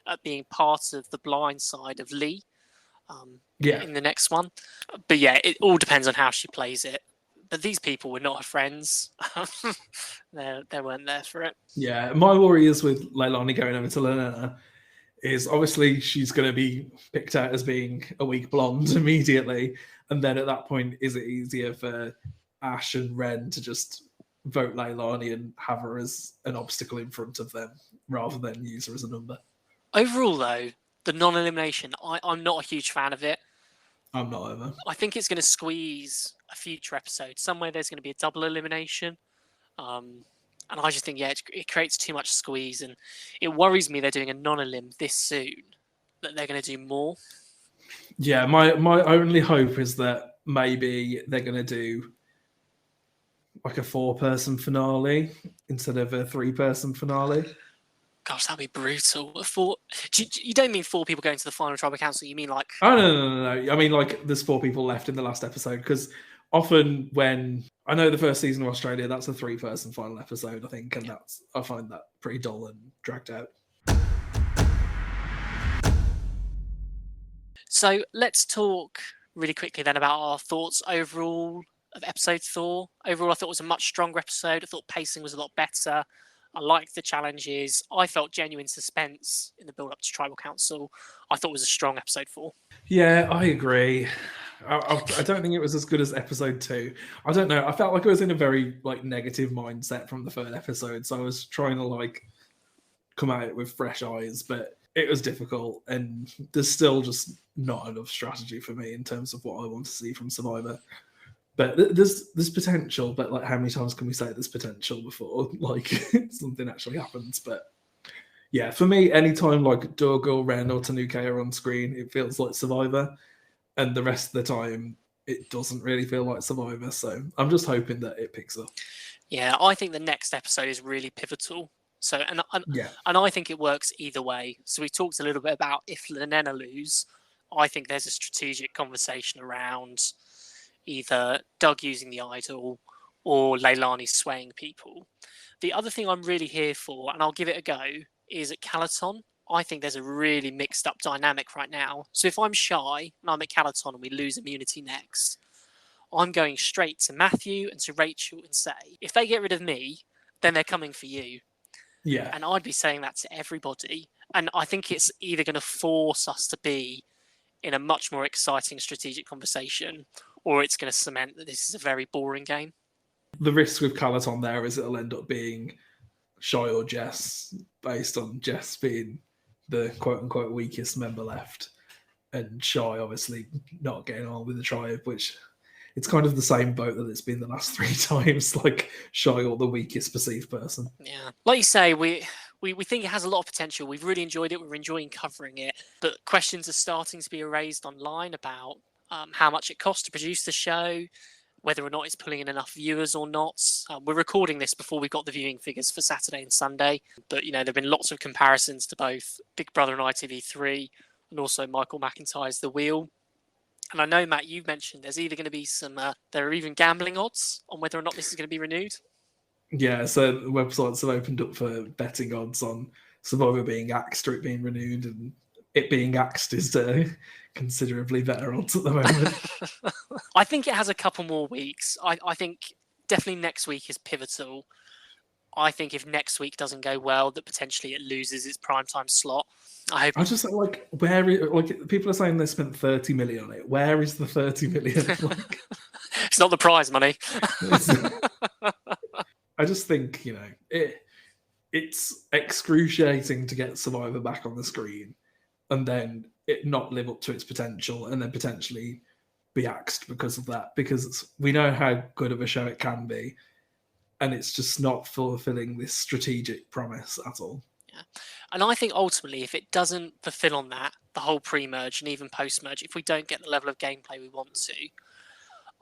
at being part of the blind side of Lee in the next one. But yeah, it all depends on how she plays it. But these people were not her friends. They weren't there for it. Yeah, my worry is with Leilani going over to Lenana is obviously she's going to be picked out as being a weak blonde immediately. And then at that point, is it easier for Ash and Ren to just vote Leilani and have her as an obstacle in front of them rather than use her as a number? Overall, though, the non-elimination, I'm not a huge fan of it. I'm not either. I think it's going to squeeze a future episode. Somewhere there's going to be a double elimination. And I just think, it creates too much squeeze. And it worries me they're doing a non-elim this soon, that they're going to do more. Yeah, my only hope is that maybe they're going to do like a 4-person finale instead of a 3-person finale. Gosh, that'd be brutal. You don't mean 4 people going to the final tribal council? You mean like... Oh, no. I mean, like, there's 4 people left in the last episode, because often when... I know the first season of Australia, that's a 3-person final episode, I think, and I find that pretty dull and dragged out. So let's talk really quickly then about our thoughts overall of episode 4. Overall, I thought it was a much stronger episode. I thought pacing was a lot better. I liked the challenges. I felt genuine suspense in the build-up to Tribal Council. I thought it was a strong episode 4. Yeah, I agree. I don't think it was as good as episode 2. I don't know. I felt like I was in a very negative mindset from the third episode, so I was trying to come at it with fresh eyes, but it was difficult, and there's still just not enough strategy for me in terms of what I want to see from Survivor. But there's potential, but how many times can we say there's potential before something actually happens? But yeah, for me, anytime Doug or Ren or Tanuke are on screen, it feels like Survivor, and the rest of the time it doesn't really feel like Survivor. So I'm just hoping that it picks up. Yeah, I think the next episode is really pivotal. So and I think it works either way. So we talked a little bit about if Lenena lose, I think there's a strategic conversation around either Doug using the idol or Leilani swaying people. The other thing I'm really here for, and I'll give it a go, is at Calaton. I think there's a really mixed up dynamic right now. So if I'm shy and I'm at Calaton and we lose immunity next, I'm going straight to Matthew and to Rachel and say, if they get rid of me, then they're coming for you. Yeah. And I'd be saying that to everybody. And I think it's either going to force us to be in a much more exciting strategic conversation, or it's going to cement that this is a very boring game. The risk with Calaton there is it'll end up being Shy or Jess, based on Jess being the quote-unquote weakest member left, and Shy obviously not getting on with the tribe, which it's kind of the same boat that it's been the last 3 times, Shy or the weakest perceived person. Yeah. Like you say, we think it has a lot of potential. We've really enjoyed it. We're enjoying covering it. But questions are starting to be raised online about how much it costs to produce the show, whether or not it's pulling in enough viewers or not. We're recording this before we've got the viewing figures for Saturday and Sunday. But, there have been lots of comparisons to both Big Brother and ITV3 and also Michael McIntyre's The Wheel. And I know, Matt, you've mentioned there's either going to be there are even gambling odds on whether or not this is going to be renewed. Yeah, so the websites have opened up for betting odds on Survivor being axed or it being renewed, and it being axed is considerably better odds at the moment. I think it has a couple more weeks. I think definitely next week is pivotal. I think if next week doesn't go well, that potentially it loses its primetime slot. I just people are saying they spent 30 million on it. Where is the 30 million? It's not the prize money. I just think, it's excruciating to get Survivor back on the screen and then it not live up to its potential and then potentially be axed because of that, because we know how good of a show it can be and it's just not fulfilling this strategic promise at all. Yeah. And I think ultimately, if it doesn't fulfill on that, the whole pre-merge and even post-merge, if we don't get the level of gameplay we want to,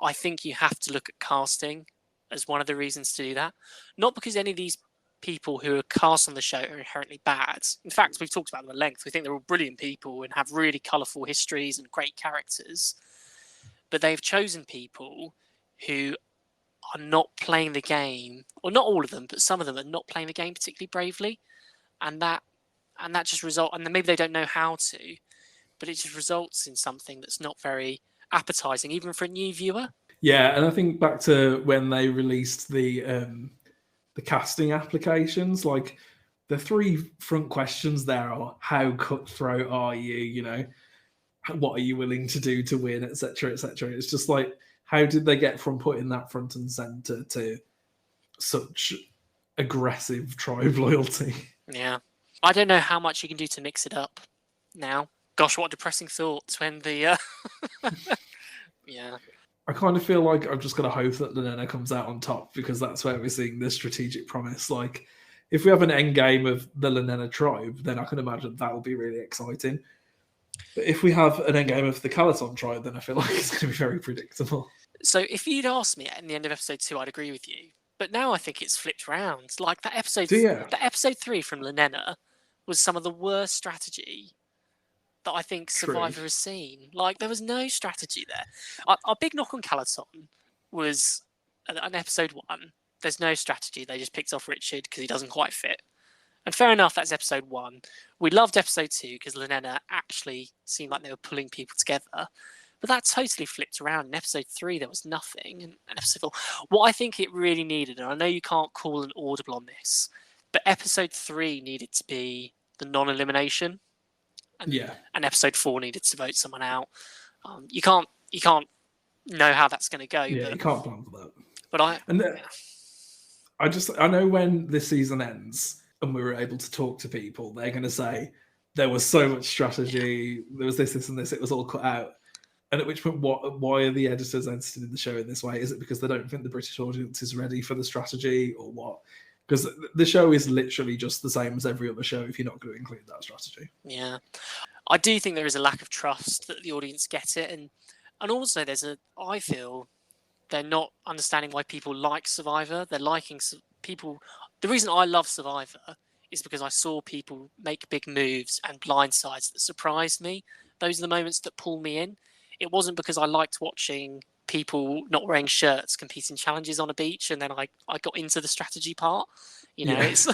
I think you have to look at casting as one of the reasons to do that. Not because any of these people who are cast on the show are inherently bad. In fact, we've talked about them at length. We think they're all brilliant people and have really colourful histories and great characters. But they've chosen people who are not playing the game, or not all of them, but some of them are not playing the game particularly bravely. And that just results, and then maybe they don't know how to, but it just results in something that's not very appetizing, even for a new viewer. Yeah, and I think back to when they released the casting applications, like the 3 front questions there are: how cutthroat are you? You know, what are you willing to do to win, etc., etc. It's just like, how did they get from putting that front and center to such aggressive tribe loyalty? Yeah, I don't know how much you can do to mix it up now. Gosh, what depressing thoughts when the yeah. I kind of feel like I'm just going to hope that Lenena comes out on top, because that's where we're seeing the strategic promise. Like, if we have an end game of the Lenena tribe, then I can imagine that will be really exciting. But if we have an end game of the Calaton tribe, then I feel like it's going to be very predictable. So if you'd asked me at the end of episode 2, I'd agree with you. But now I think it's flipped around. Like that episode 3 from Lenena was some of the worst strategy that I think Survivor has seen. Like, there was no strategy there. Our big knock on Calaton was on episode 1. There's no strategy. They just picked off Richard because he doesn't quite fit. And fair enough, that's episode 1. We loved episode 2 because Lenena actually seemed like they were pulling people together. But that totally flipped around. In episode 3, there was nothing. And episode 4, what I think it really needed, and I know you can't call an audible on this, but episode 3 needed to be the non-elimination. And episode 4 needed to vote someone out. You can't know how that's going to go. Yeah, you can't plan for that. But I know when this season ends and we were able to talk to people, they're going to say there was so much strategy. There was this, and this. It was all cut out. And at which point, why are the editors editing the show in this way? Is it because they don't think the British audience is ready for the strategy, or what? Because the show is literally just the same as every other show if you're not going to include that strategy. Yeah. I do think there is a lack of trust that the audience get it. And also I feel they're not understanding why people like Survivor. They're liking people. The reason I love Survivor is because I saw people make big moves and blindsides that surprised me. Those are the moments that pull me in. It wasn't because I liked watching people not wearing shirts competing challenges on a beach and then I got into the strategy part. You know, it's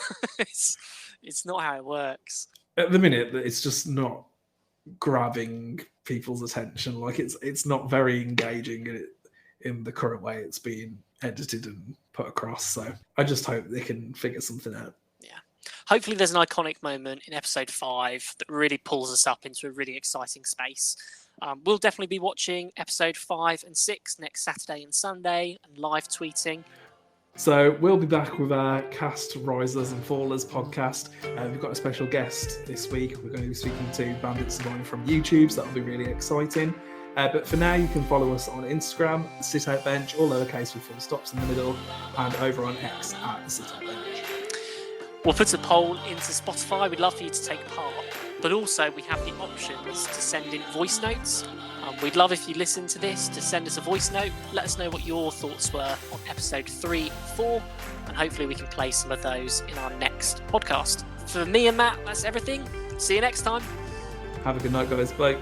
not how it works. At the minute, it's just not grabbing people's attention. Like, it's not very engaging in the current way it's being edited and put across. So I just hope they can figure something out. Yeah. Hopefully there's an iconic moment in episode 5 that really pulls us up into a really exciting space. We'll definitely be watching episode 5 and 6 next Saturday and Sunday and live tweeting. So we'll be back with our Cast Risers and Fallers podcast. We've got a special guest this week. We're going to be speaking to Bandit Survivor from YouTube, so that'll be really exciting. But for now, you can follow us on Instagram, the Sit Out Bench, all lowercase with full stops in the middle, and over on X at the Sit Out Bench. We'll put a poll into Spotify. We'd love for you to take part. But also, we have the options to send in voice notes. We'd love if you listen to this to send us a voice note. Let us know what your thoughts were on episode 3 and 4. And hopefully we can play some of those in our next podcast. For me and Matt, that's everything. See you next time. Have a good night, guys. Bye.